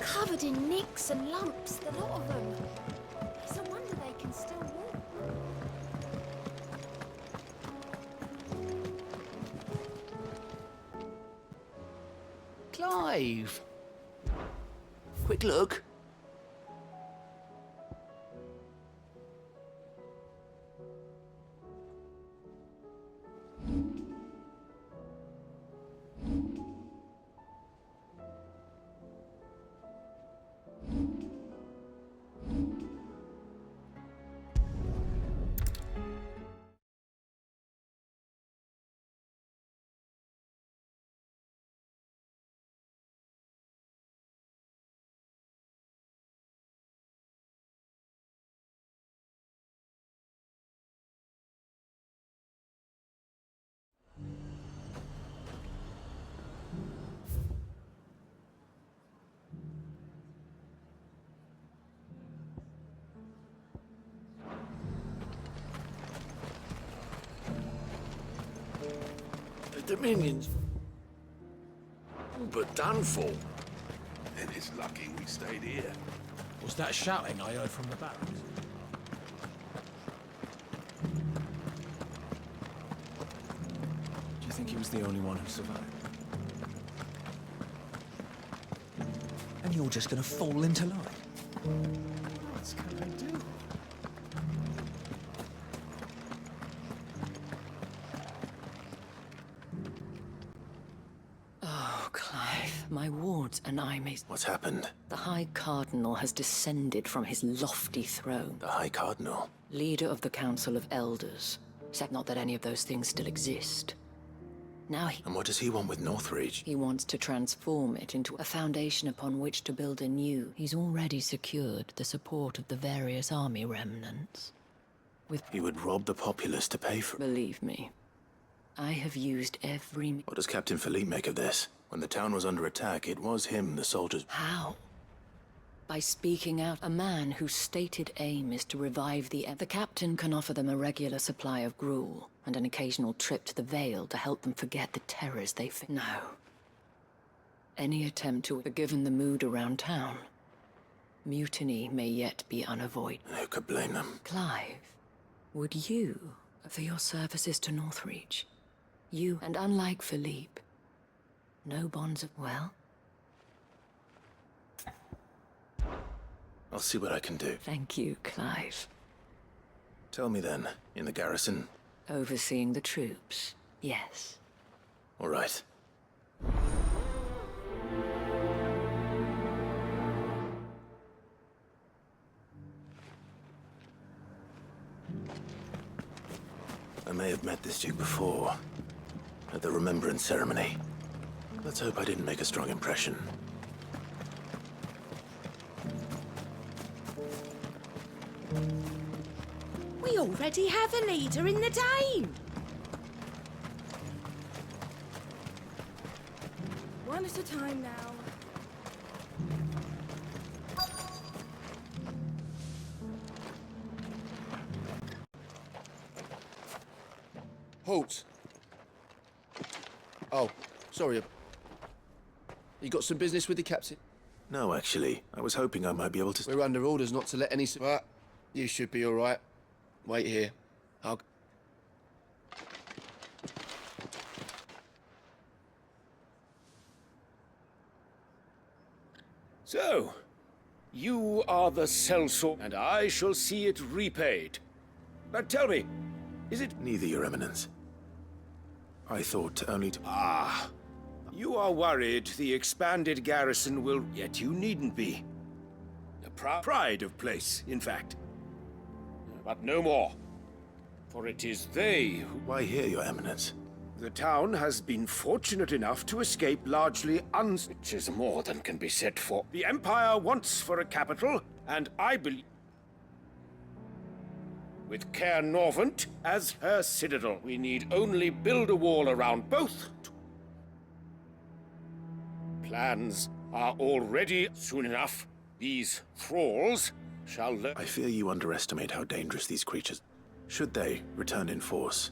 Covered in nicks and lumps, the lot of them. It's a wonder they can still walk. Clive! Quick look. The Dominions. But done for. Then it's lucky we stayed here. Was that shouting I heard from the barracks? Do you think he was the only one who survived? And you're just gonna fall into line? What can I do? Oh, Clive, my wards and I may... What's happened? The High Cardinal has descended from his lofty throne. The High Cardinal? Leader of the Council of Elders. Except not that any of those things still exist. Now he... And what does he want with Northreach? He wants to transform it into a foundation upon which to build anew. He's already secured the support of the various army remnants. He would rob the populace to pay for... Believe me, I have used every... What does Captain Philippe make of this? When the town was under attack, it was him, the soldiers... How? By speaking out, a man whose stated aim is to revive the captain can offer them a regular supply of gruel and an occasional trip to the Vale to help them forget the terrors they face. No. Any attempt to, given the mood around town, mutiny may yet be unavoidable. Who could blame them? Clive, would you, for your services to Northreach, you, and unlike Philippe, no bonds of, well? I'll see what I can do. Thank you, Clive. Tell me then, in the garrison? Overseeing the troops, yes. All right. I may have met this duke before, at the Remembrance Ceremony. Let's hope I didn't make a strong impression. We already have a leader in the Dame. One at a time now. Halt! Oh, sorry. You got some business with the captain? No, actually. I was hoping I might be able to... We're under orders not to let any... But you should be all right. Wait here. I'll... So, you are the sellsword, and I shall see it repaid. But tell me, is it... Neither, Your Eminence. I thought only to... Ah, you are worried the expanded garrison will... Yet you needn't be. A pride of place, in fact. But no more. For it is they who... Why here, Your Eminence? The town has been fortunate enough to escape largely which is more than can be said for. The Empire wants for a capital, and I believe... with Caer Norvent as her citadel. We need only build a wall around both. Plans are already soon enough. These thralls shall learn. I fear you underestimate how dangerous these creatures. Should they return in force,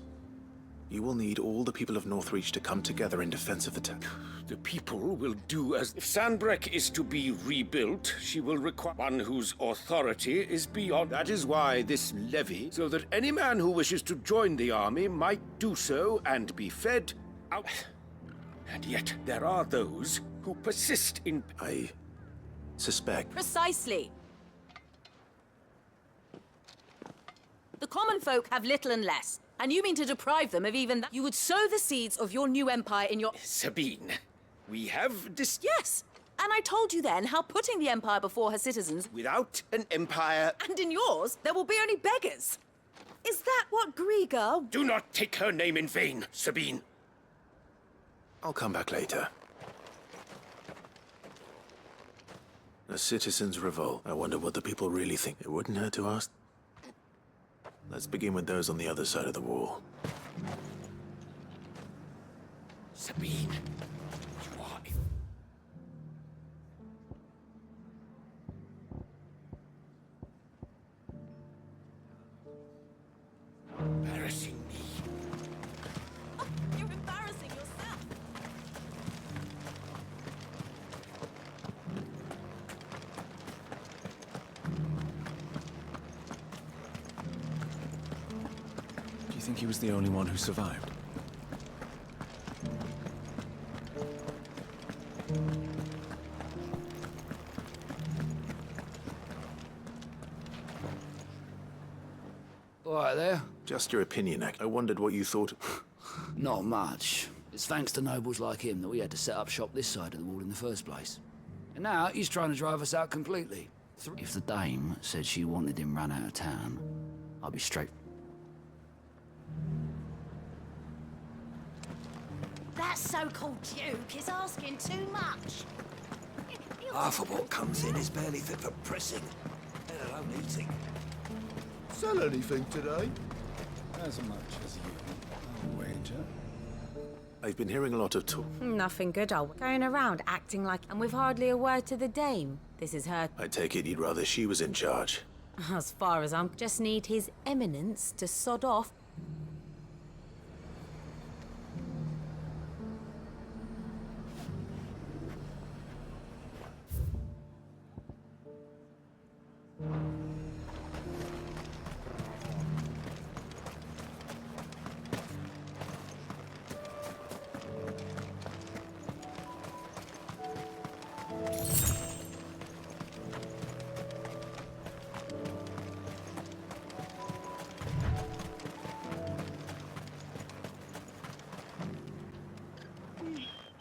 you will need all the people of Northreach to come together in defense of the town. The people will do as... If Sandbreck is to be rebuilt, she will require one whose authority is beyond... That is why this levy, so that any man who wishes to join the army might do so and be fed out. And yet there are those who persist in... I suspect... Precisely. The common folk have little and less. And you mean to deprive them of even that? You would sow the seeds of your new empire in your... Sabine, we have Yes! And I told you then how putting the empire before her citizens... Without an empire... And in yours, there will be only beggars. Is that what Grieger... Do not take her name in vain, Sabine. I'll come back later. A citizens' revolt. I wonder what the people really think. It wouldn't hurt to ask. Let's begin with those on the other side of the wall. Sabine, you are... embarrassing me. You're embarrassing yourself. Do you think he was the only one who survived? All right there. Just your opinion, I wondered what you thought. Not much. It's thanks to nobles like him that we had to set up shop this side of the wall in the first place. And now he's trying to drive us out completely. If the dame said she wanted him run out of town, I'll be straight. That so-called Duke is asking too much. Half of what comes in is barely fit for pressing, let alone eating. Sell anything today? As much as you, I'll wager. I've been hearing a lot of talk. Nothing good, going around acting like... And with hardly a word to the dame. This is her. I take it you'd rather she was in charge. As far as I'm... Just need His Eminence to sod off.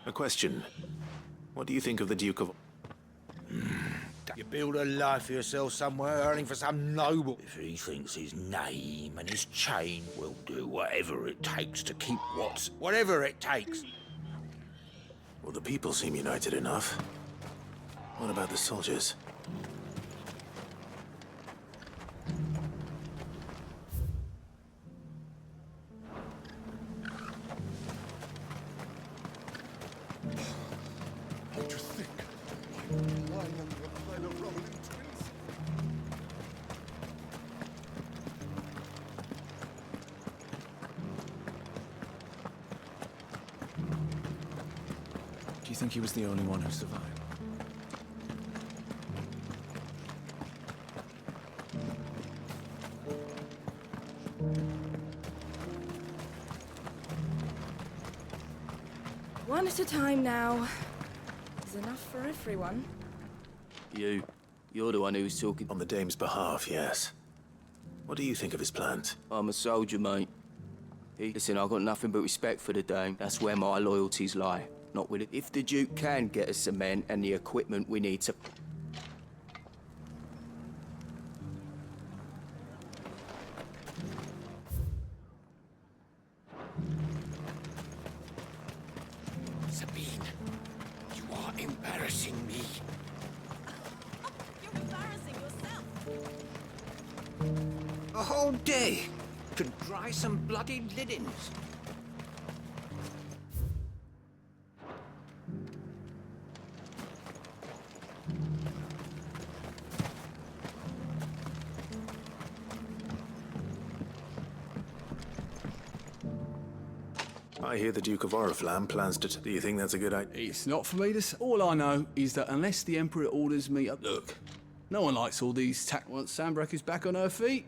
A question. What do you think of the Duke of... You build a life for yourself somewhere, earning for some noble. If he thinks his name and his chain will do whatever it takes to keep whatever it takes. Well, the people seem united enough. What about the soldiers? What do you think? Lying under a pile of rolling twins? Do you think he was the only one who survived? One at a time now. There's enough for everyone. You're the one who's talking. On the Dame's behalf, yes. What do you think of his plans? I'm a soldier, mate. Listen, I've got nothing but respect for the Dame. That's where my loyalties lie. Not with it. If the Duke can get us the men and the equipment we need to... Sabine, you are embarrassing me. You're embarrassing yourself. A whole day to dry some bloody linens. I hear the Duke of Oriflamme plans to... Do you think that's a good idea? It's not for me to say. All I know is that unless the Emperor orders me up... Look, no one likes all these once Sandbreak is back on her feet.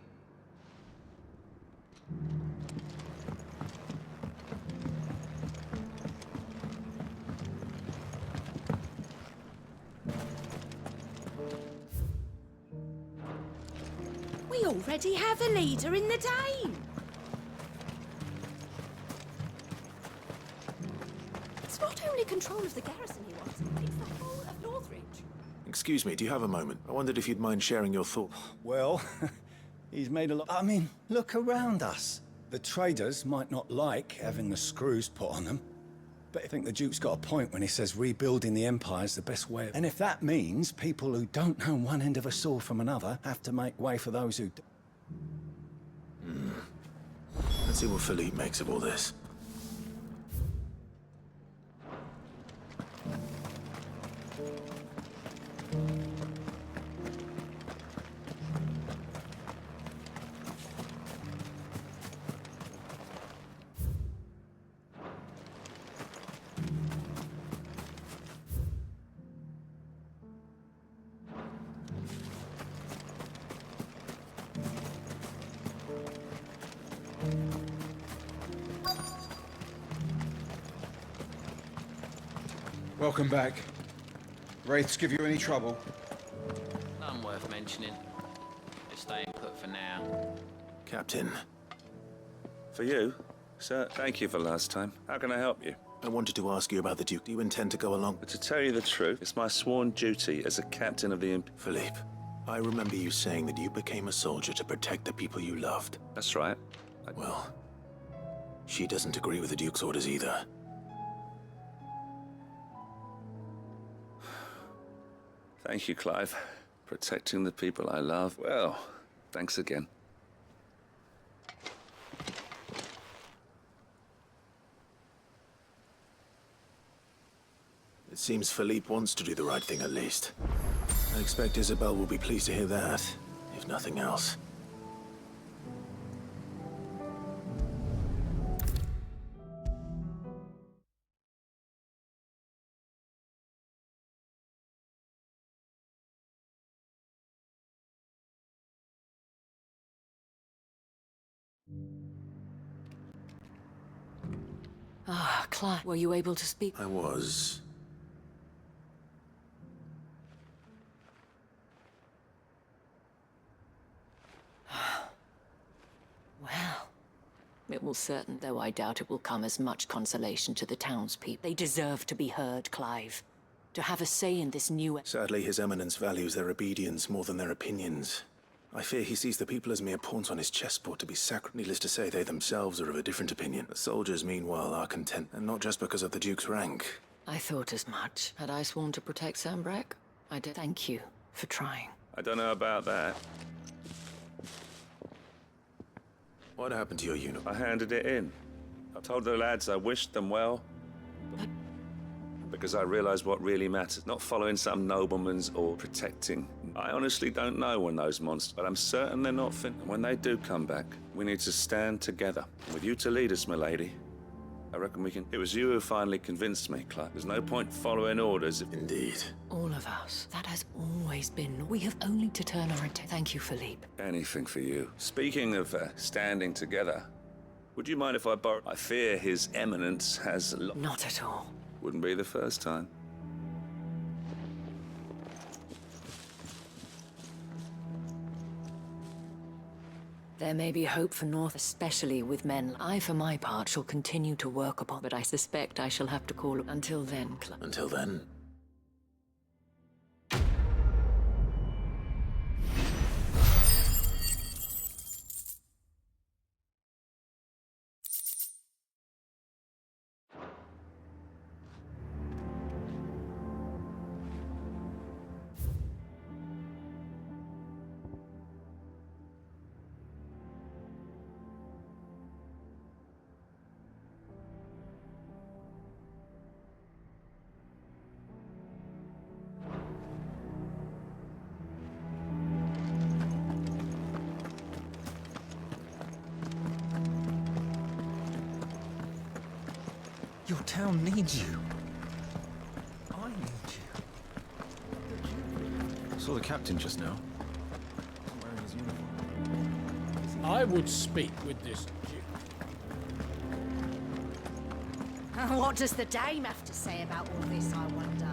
We already have a leader in the Dame. It's not only control of the garrison he wants, it's the whole of Northridge. Excuse me, do you have a moment? I wondered if you'd mind sharing your thoughts. Well, he's made a lot... I mean, look around us. The traders might not like having the screws put on them, but I think the Duke's got a point when he says rebuilding the Empire's the best way. And if that means people who don't know one end of a sword from another have to make way for those who do... Let's see what Philippe makes of all this. Welcome back. Wraiths give you any trouble? None worth mentioning. Just staying put for now. Captain. For you? Sir, thank you for last time. How can I help you? I wanted to ask you about the Duke. Do you intend to go along? But to tell you the truth, it's my sworn duty as a captain of the Philippe, I remember you saying that you became a soldier to protect the people you loved. That's right. Well, she doesn't agree with the Duke's orders either. Thank you, Clive. Protecting the people I love. Well, thanks again. It seems Philippe wants to do the right thing at least. I expect Isabel will be pleased to hear that, if nothing else. Ah, Clive, were you able to speak? I was. Well, it will certain, though I doubt it will come as much consolation to the townspeople. They deserve to be heard, Clive. To have a say in this new... Sadly, His Eminence values their obedience more than their opinions. I fear he sees the people as mere pawns on his chessboard to be sacrificed. Needless to say, they themselves are of a different opinion. The soldiers, meanwhile, are content, and not just because of the Duke's rank. I thought as much. Had I sworn to protect Sambrack? I did. Thank you for trying. I don't know about that. What happened to your uniform? I handed it in. I told the lads I wished them well. Because I realized what really matters, not following some nobleman's or protecting. I honestly don't know when those monsters, but I'm certain they're not fin. When they do come back, we need to stand together. With you to lead us, milady, I reckon we can. It was you who finally convinced me, Clive. There's no point following orders if... Indeed. All of us. That has always been. We have only to turn our attention. Thank you, Philippe. Anything for you. Speaking of standing together, would you mind if I borrow... I fear His Eminence has... Not at all. Wouldn't be the first time. There may be hope for North, especially with men. I, for my part, shall continue to work upon, but I suspect I shall have to call... Until then, Until then? Your town needs you. I need you. Saw the captain just now. Wearing his uniform. I would speak with this Duke. What does the dame have to say about all this, I wonder?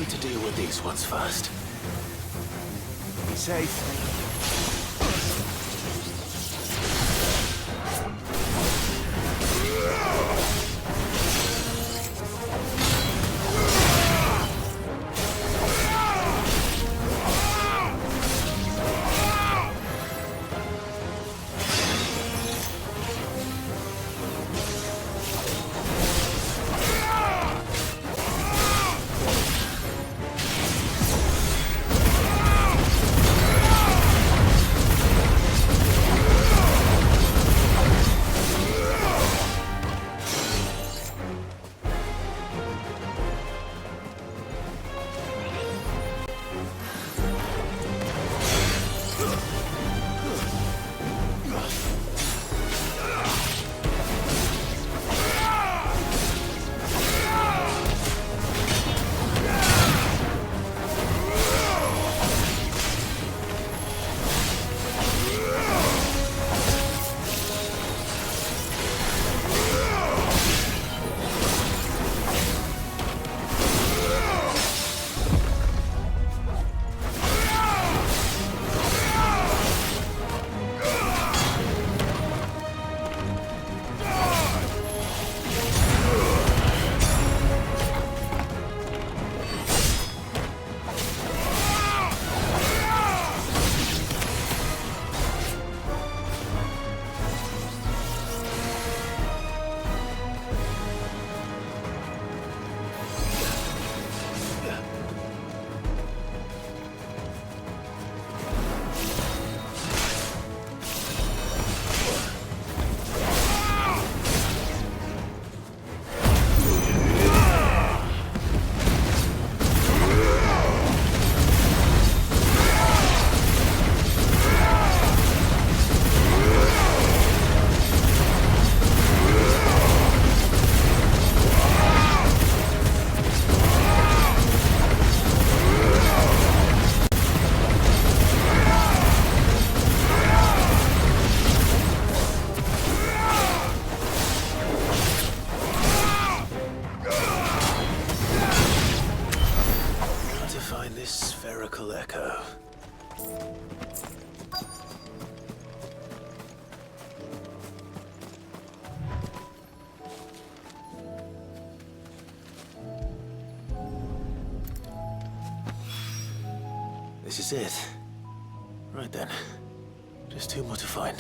To deal with these ones first. Be safe. This is it. Right then. Just two more to find.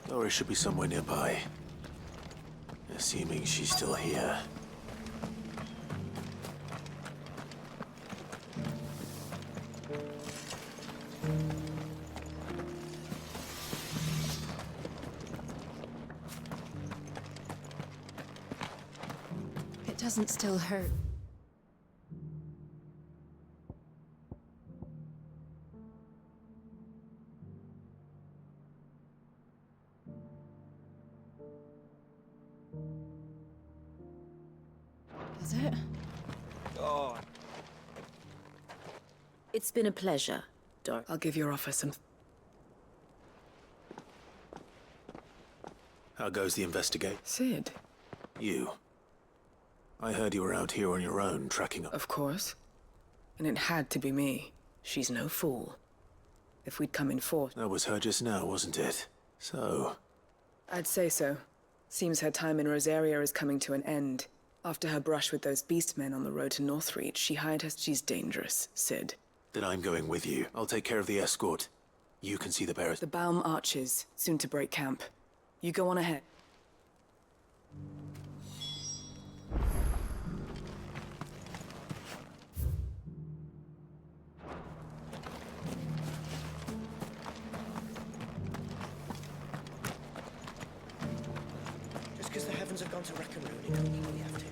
Laura should be somewhere nearby. Assuming she's still here. It doesn't still hurt. Does it? God. It's been a pleasure, Doc. I'll give your office some... How goes the investigate? Sid. You. I heard you were out here on your own, tracking up. Of course. And it had to be me. She's no fool. If we'd come in force... That was her just now, wasn't it? So... I'd say so. Seems her time in Rosaria is coming to an end. After her brush with those beastmen on the road to Northreach, she hired her... She's dangerous, Sid. Then I'm going with you. I'll take care of the escort. You can see the bearers. The Baum Archers, soon to break camp. You go on ahead. Just because the heavens have gone to rack and ruin, it doesn't mean we have to.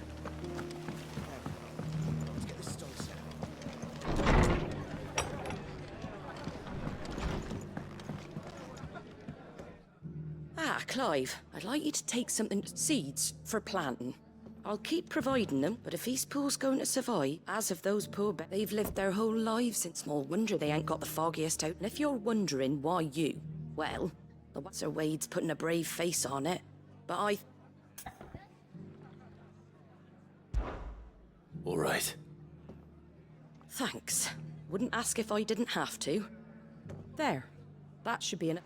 Let's get this stone set. Ah, Clive, I'd like you to take something... seeds for planting. I'll keep providing them, but if Eastpool's going to survive, as of those poor they've lived their whole lives in small wonder they ain't got the foggiest out. And if you're wondering why you, well, the Sir Wade's putting a brave face on it, but I... All right. Thanks. Wouldn't ask if I didn't have to. There. That should be enough.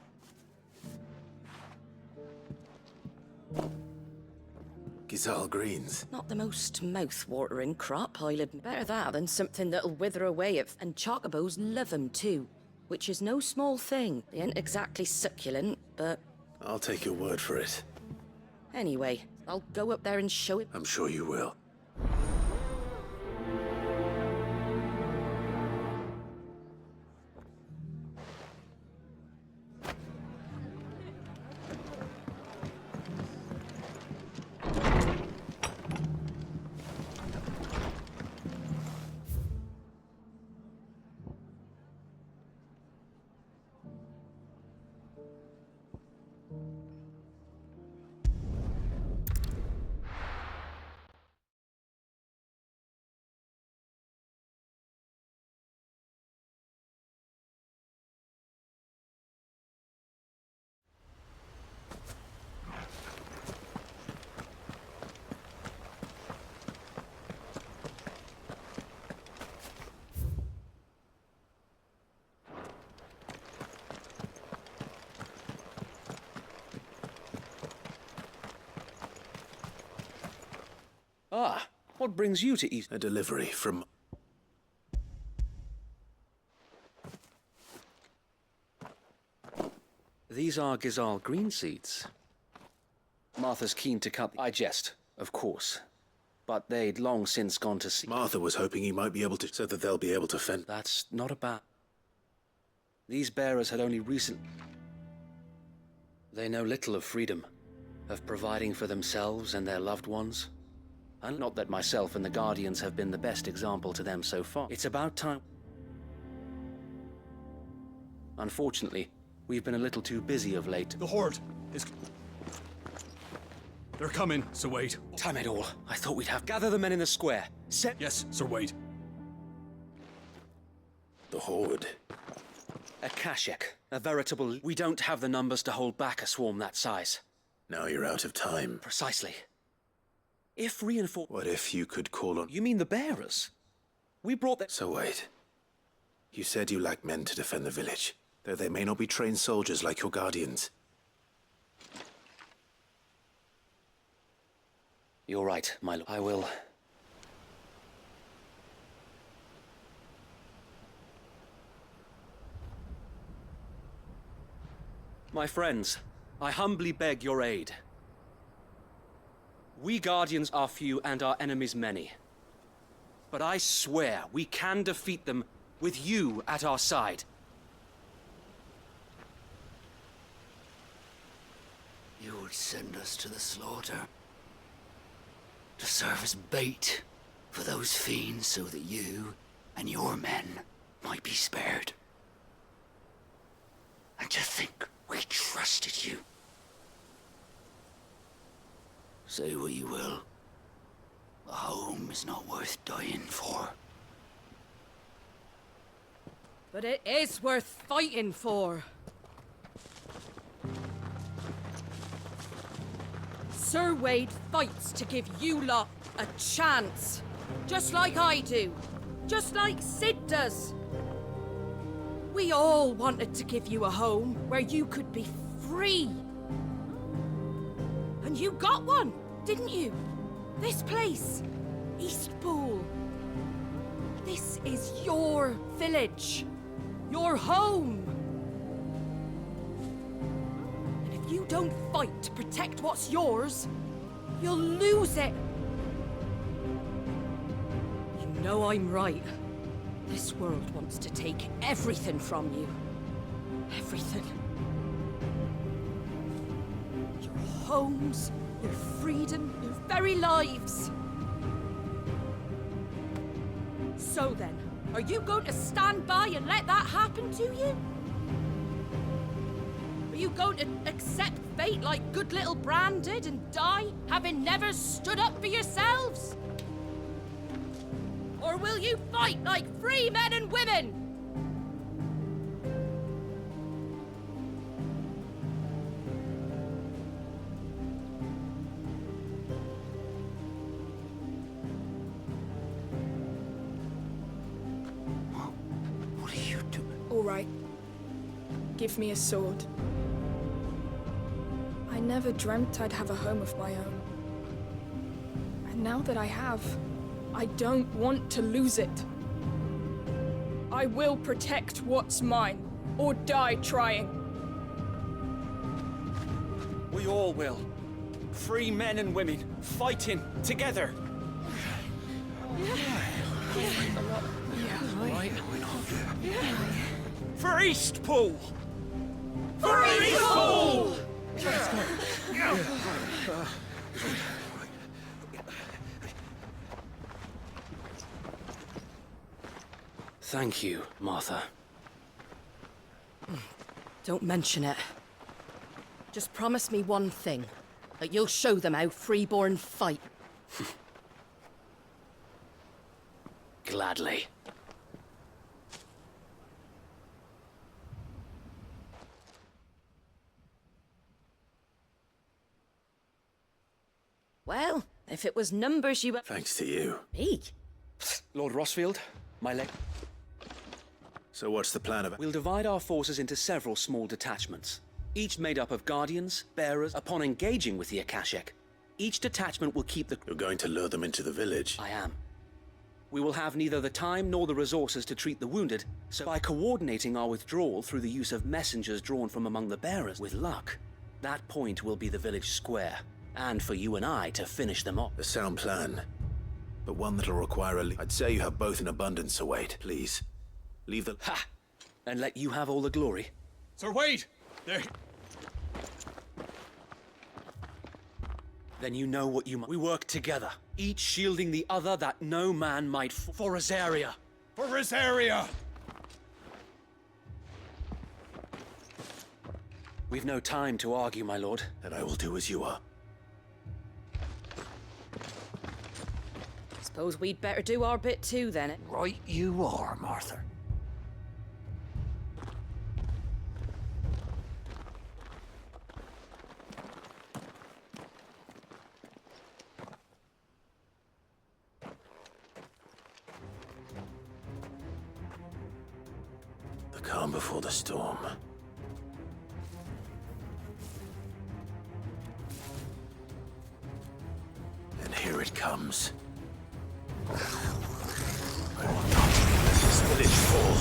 Gizal greens. Not the most mouth-watering crop, I'll admit. Better that than something that'll wither away at... And chocobos love 'em too, which is no small thing. They ain't exactly succulent, but... I'll take your word for it. Anyway, I'll go up there and show it. I'm sure you will. Ah, what brings you to East? A delivery from... These are Gizal green seeds. Martha's keen to cut... I jest, of course. but they'd long since gone to sea. Martha was hoping he might be able to, so that they'll be able to fend. That's not about... These bearers had only recent... They know little of freedom, of providing for themselves and their loved ones. And not that myself and the Guardians have been the best example to them so far. It's about time... Unfortunately, we've been a little too busy of late. The Horde is... They're coming, Sir Wade. Damn it all. I thought we'd have... Gather the men in the square. Set... Yes, Sir Wade. The Horde. A Kashek. A veritable... We don't have the numbers to hold back a swarm that size. Now you're out of time. Precisely. If reinforced... What if you could call on... You mean the bearers? We brought them... So wait. You said you lack men to defend the village, though they may not be trained soldiers like your Guardians. You're right, my lord. I will... My friends, I humbly beg your aid. We Guardians are few and our enemies many. But I swear we can defeat them with you at our side. You would send us to the slaughter. To serve as bait for those fiends so that you and your men might be spared. And to think we trusted you. Say what you will. A home is not worth dying for. But it is worth fighting for. Sir Wade fights to give you lot a chance. Just like I do. Just like Sid does. We all wanted to give you a home where you could be free. And you got one, didn't you? This place, Eastpool. This is your village. Your home. And if you don't fight to protect what's yours, you'll lose it. You know I'm right. This world wants to take everything from you. Everything. Your homes, your freedom, your very lives. So then, are you going to stand by and let that happen to you? Are you going to accept fate like good little Bran did and die, having never stood up for yourselves? Or will you fight like free men and women? What are you doing? All right. Give me a sword. I never dreamt I'd have a home of my own. And now that I have, I don't want to lose it. I will protect what's mine, or die trying. We all will. Free men and women, fighting together. For Eastpool! For Eastpool! Thank you, Martha. Don't mention it. Just promise me one thing. That you'll show them how freeborn fight. Gladly. Well, if it was numbers you were... Thanks to you. Me? Lord Rossfield, my leg... So what's the plan of it? We'll divide our forces into several small detachments, each made up of guardians, bearers. Upon engaging with the Akashek, each detachment will keep the... You're going to lure them into the village? I am. We will have neither the time nor the resources to treat the wounded, so by coordinating our withdrawal through the use of messengers drawn from among the bearers, with luck, that point will be the village square, and for you and I to finish them off. A sound plan. but one that'll require I'd say you have both in abundance, Sir Wade. Please, leave the... Ha! And let you have all the glory. Sir Wade! There... Then you know what you must. We work together, each shielding the other that no man might for Rosaria. For Rosaria! We've no time to argue, my lord. And I will do as you are. Suppose we'd better do our bit too, then. Right you are, Martha. The calm before the storm. And here it comes. I will not let this village fall.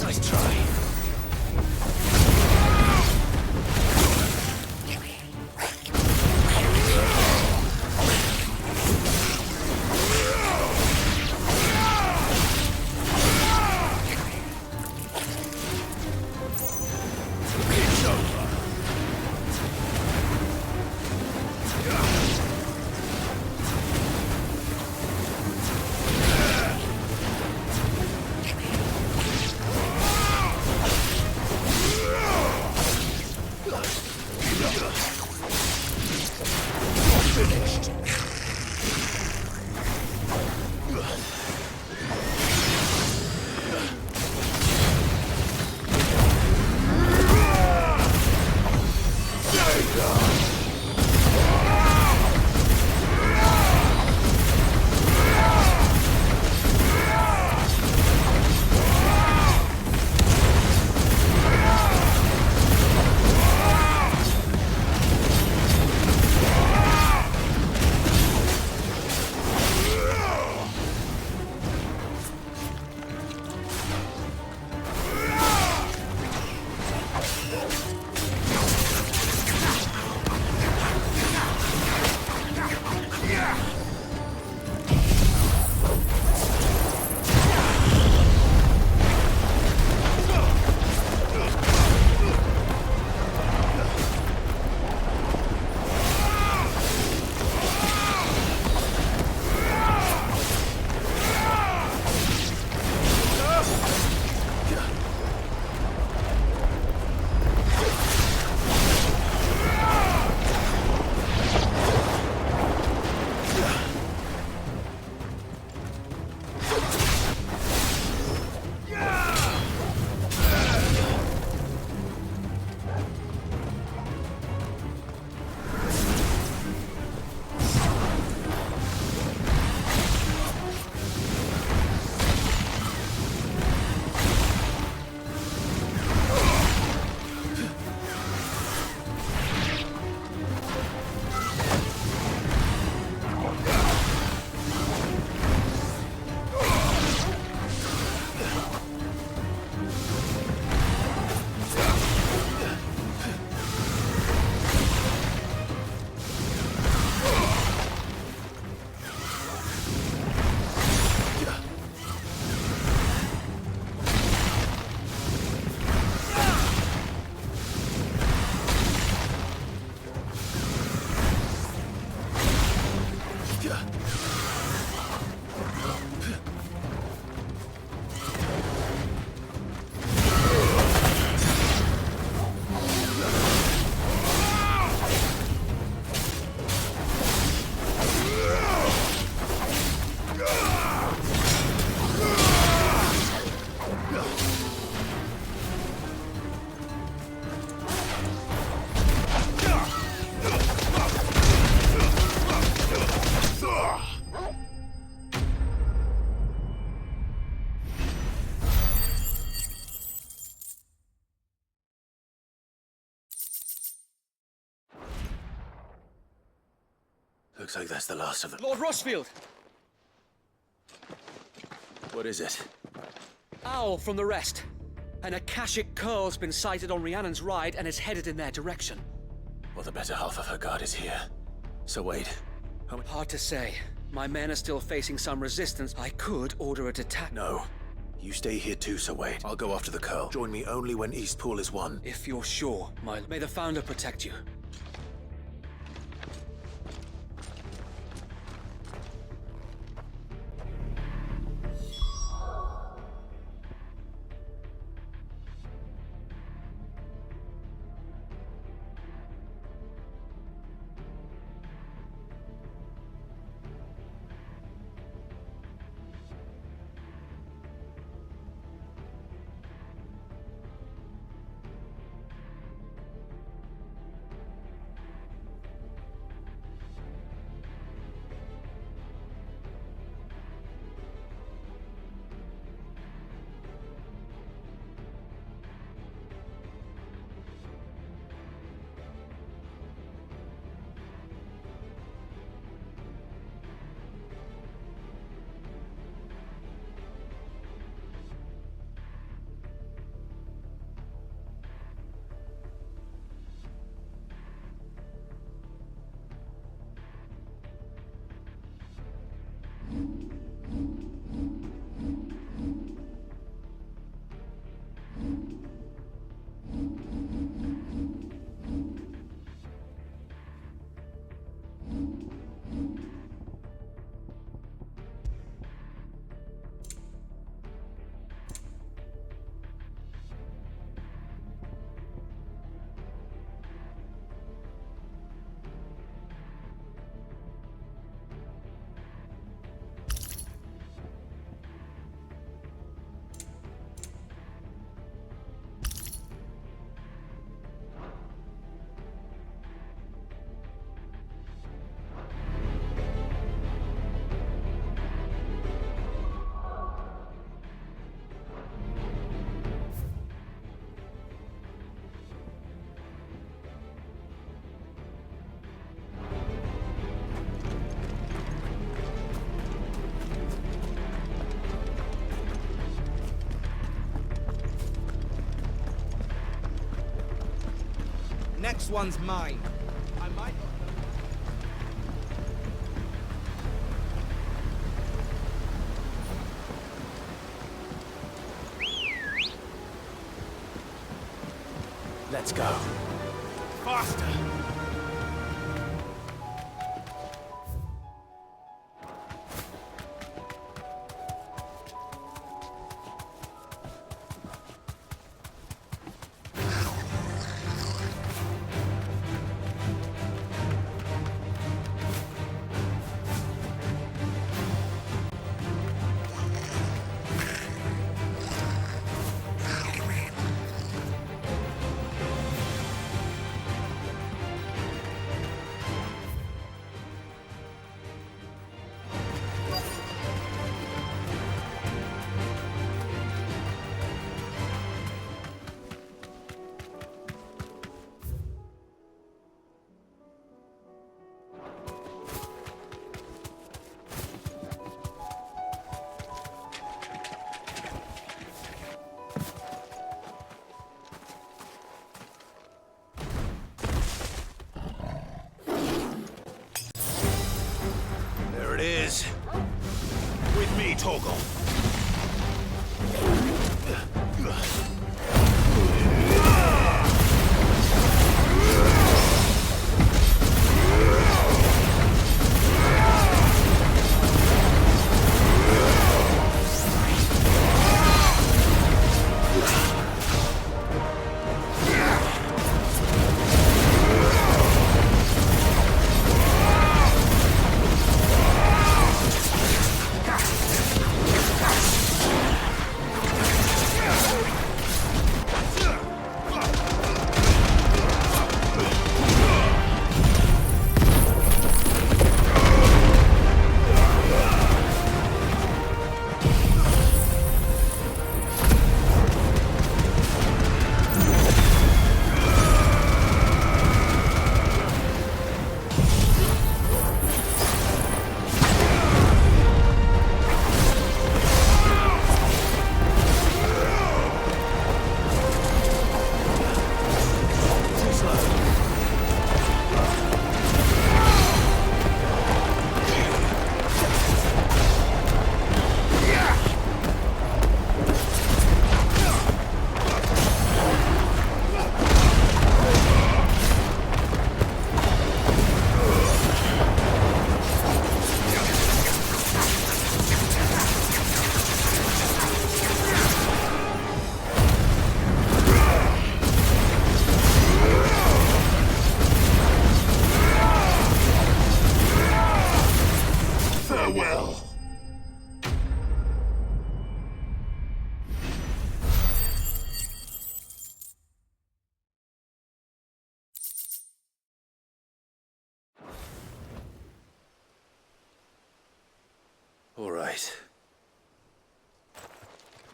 Nice try. Looks like that's the last of them. Lord Rossfield! What is it? Owl from the rest. An Akashic curl's been sighted on Rhiannon's ride and is headed in their direction. Well, the better half of her guard is here. So wait. Hard to say. My men are still facing some resistance. I could order it attack. No. You stay here too, Sir Wade. I'll go after the Curl. Join me only when Eastpool is won. If you're sure, may the Founder protect you. Next one's mine. I might not know. Let's go. Faster! With me, Torgal.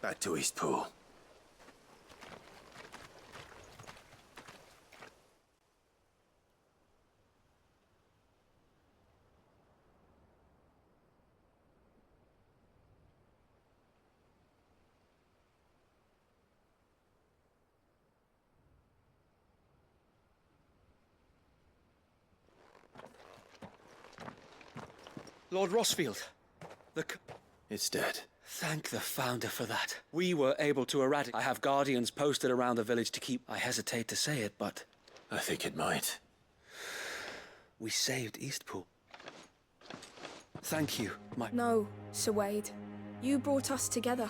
Back to Eastpool. Lord Rossfield, It's dead. Thank the Founder for that. We were able to eradicate. I have guardians posted around the village to keep. I hesitate to say it, but I think it might. we saved Eastpool. Thank you, my... No, Sir Wade. You brought us together.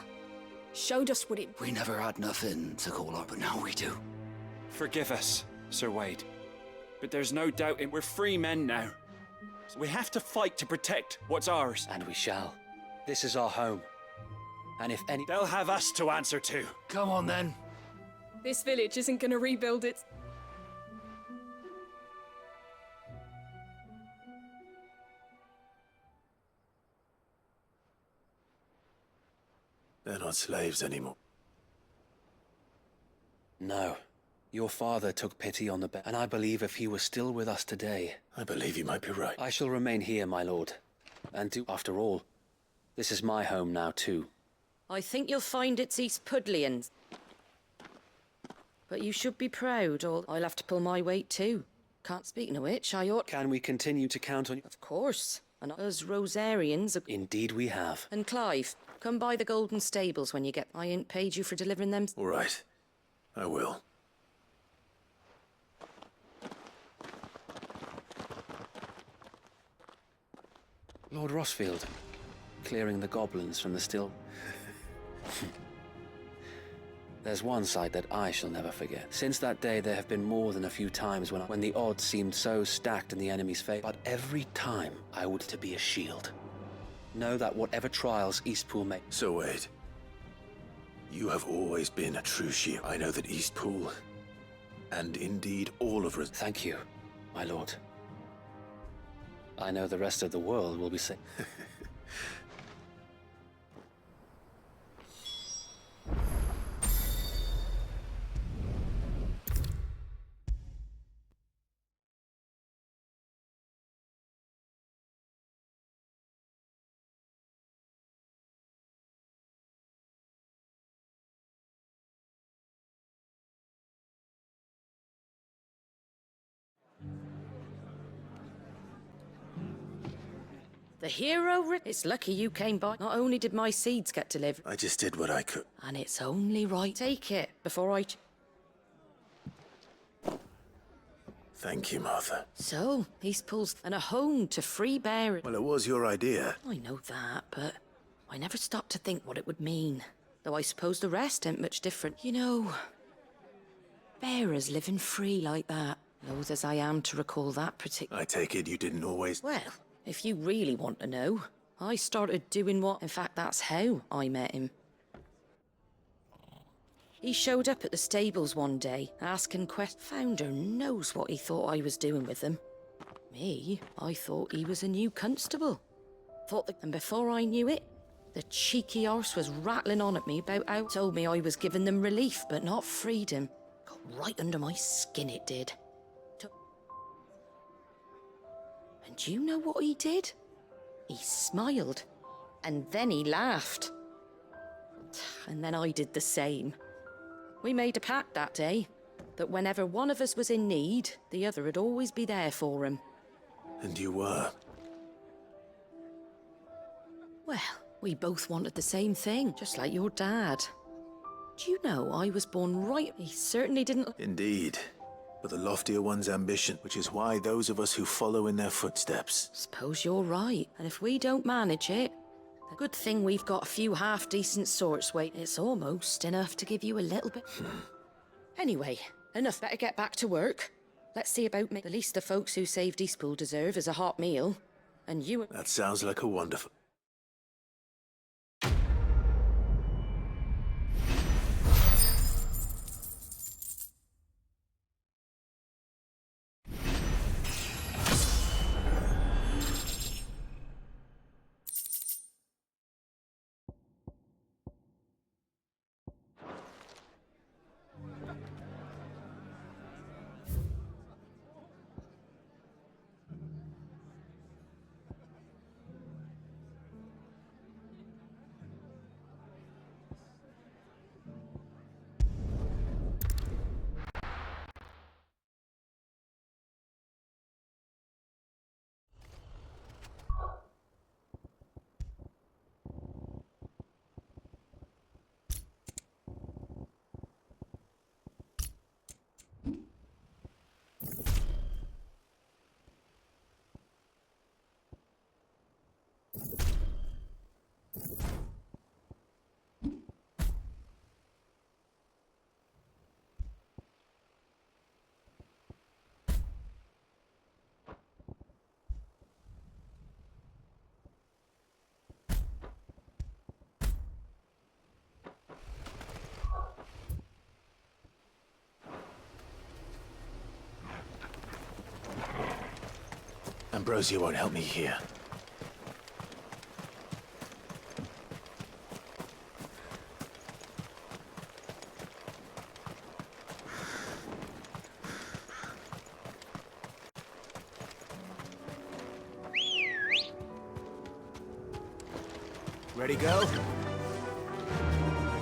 Showed us what it... We never had nothing to call on, but now we do. Forgive us, Sir Wade. But there's no doubt we're free men now. We have to fight to protect what's ours. And we shall. This is our home. And if any... They'll have us to answer to. Come on, then. This village isn't gonna rebuild its... They're not slaves anymore. No. Your father took pity on the and I believe if he was still with us today... I believe you might be right. I shall remain here, my lord. And after all, this is my home now, too. I think you'll find it's East Pudlians. But you should be proud, or I'll have to pull my weight too. Can't speak of which, I ought... Can we continue to count on you? Of course. And us Rosarians... Indeed we have. And Clive, come by the Golden Stables when you get... I ain't paid you for delivering them... All right. I will. Lord Rossfield, clearing the goblins from the still... There's one sight that I shall never forget. Since that day, there have been more than a few times when the odds seemed so stacked in the enemy's favor. But every time, I would to be a shield. Know that whatever trials Eastpool may... So Wade, you have always been a true shield. I know that Eastpool, and indeed all of us... Thank you, my lord. I know the rest of the world will be safe. The hero... It's lucky you came by. Not only did my seeds get delivered... I just did what I could. And it's only right. Take it, before I... Thank you, Martha. So, Eastpool's... and a home to free bearers. Well, it was your idea. I know that, but... I never stopped to think what it would mean. Though I suppose the rest ain't much different. You know... bearers living free like that. Loath as I am to recall that particular... I take it you didn't always... Well... if you really want to know, I started doing what... In fact, that's how I met him. He showed up at the stables one day, asking questions. Founder knows what he thought I was doing with them. Me, I thought he was a new constable. And before I knew it, the cheeky arse was rattling on at me about how... Told me I was giving them relief, but not freedom. Got right under my skin, it did. And do you know what he did? He smiled. And then he laughed. And then I did the same. We made a pact that day, that whenever one of us was in need, the other would always be there for him. And you were? Well, we both wanted the same thing, just like your dad. Do you know I was born right? He certainly didn't... Indeed. But the loftier one's ambition, which is why those of us who follow in their footsteps... Suppose you're right. And if we don't manage it... The good thing we've got a few half-decent sorts, Wait, it's almost enough to give you a little bit... Anyway, enough. Better get back to work. Let's see about me. The least the folks who saved Eastpool deserve is a hot meal. And you... That sounds like a wonderful... Ambrosia won't help me here. Ready, go?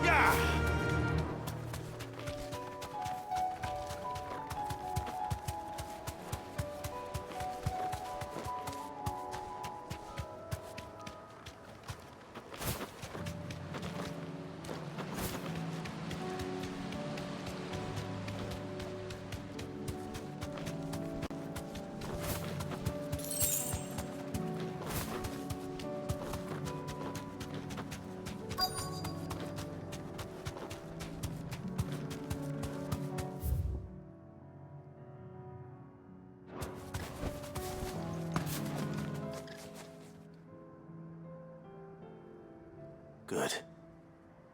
Yeah! Good.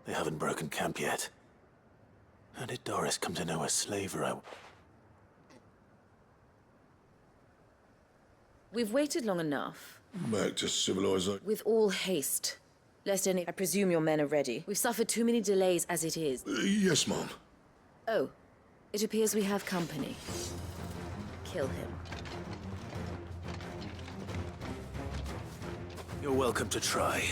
They haven't broken camp yet. How did Doris come to know a slaver? We've waited long enough. Back to civilization. With all haste. Lest any... I presume your men are ready. We've suffered too many delays as it is. Yes, Mom. Oh. It appears we have company. Kill him. You're welcome to try.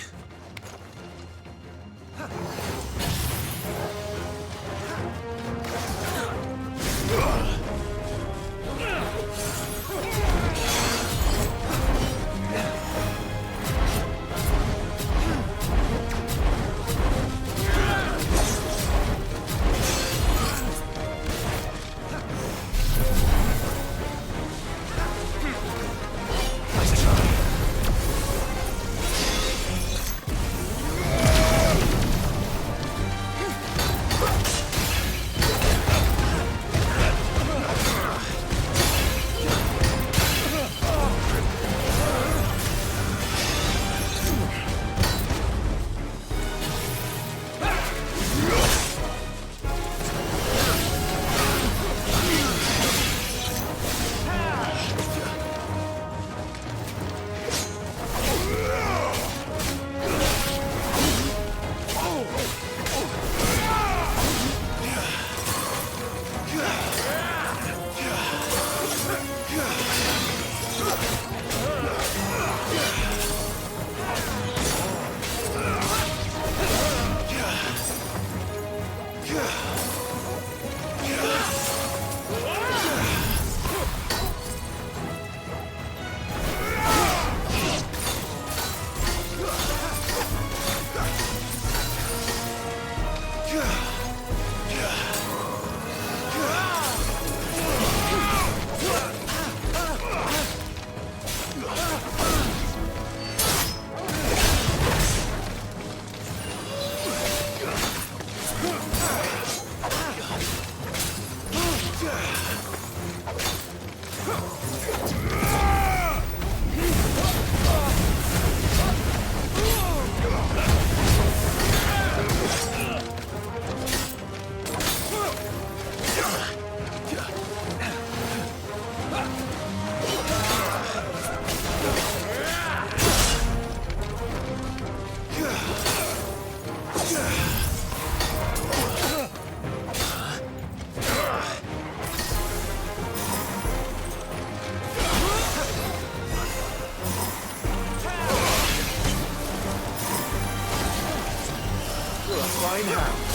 Fine hand.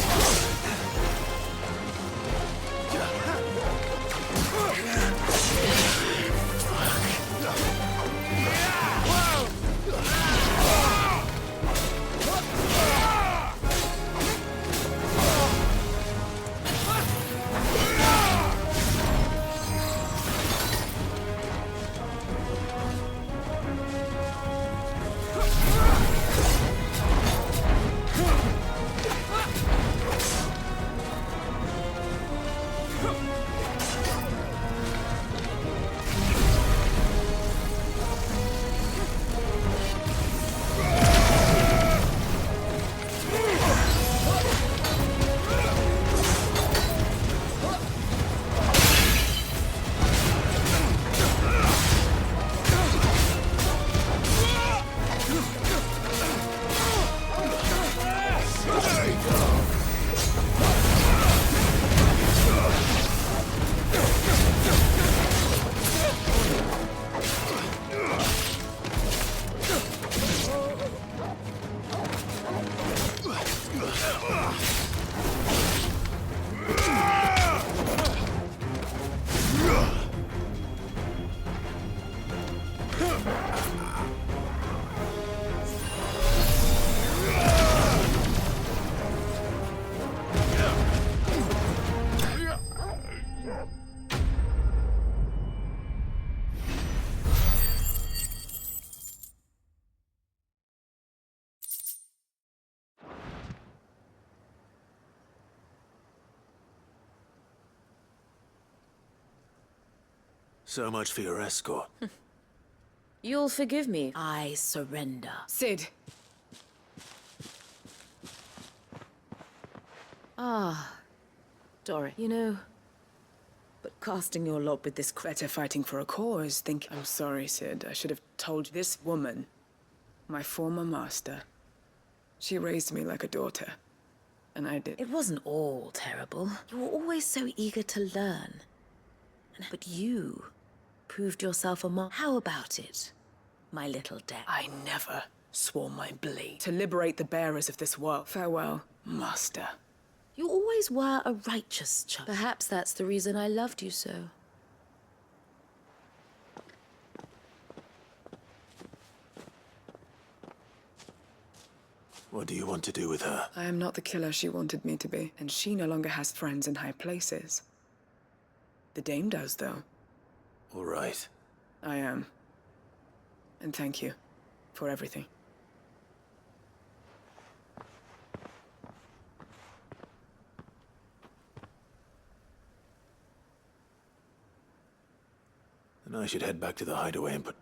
So much for your escort. You'll forgive me. I surrender. Sid. Ah, Doris. You know, but casting your lot with this Better fighting for a cause, think... I'm sorry, Sid. I should have told you. This woman, my former master, she raised me like a daughter. And I did. It wasn't all terrible. You were always so eager to learn. But you proved yourself a mark. How about it, my little dad? I never swore my blade to liberate the bearers of this world. Farewell, master. You always were a righteous child. Perhaps that's the reason I loved you so. What do you want to do with her? I am not the killer she wanted me to be, and she no longer has friends in high places. The dame does, though. All right. I am. And thank you for everything. Then I should head back to the hideaway and put...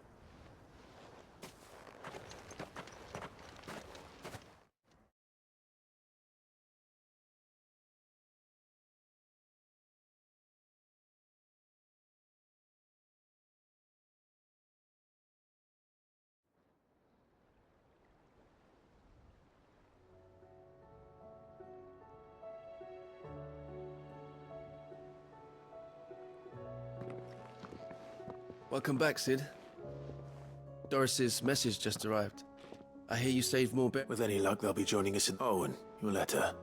Welcome back, Sid. Doris's message just arrived. I hear you saved more bears. With any luck, they'll be joining us in... Owen, your letter.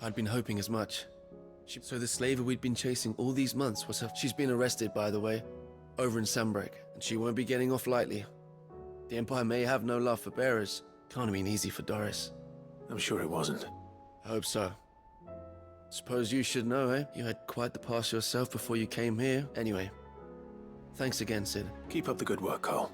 I'd been hoping as much. So the slaver we'd been chasing all these months was her... She's been arrested, by the way, over in Sambrek, and she won't be getting off lightly. The Empire may have no love for bearers. Can't have been easy for Doris. I'm sure it wasn't. I hope so. Suppose you should know, eh? You had quite the past yourself before you came here. Anyway, thanks again, Sid. Keep up the good work, Cole.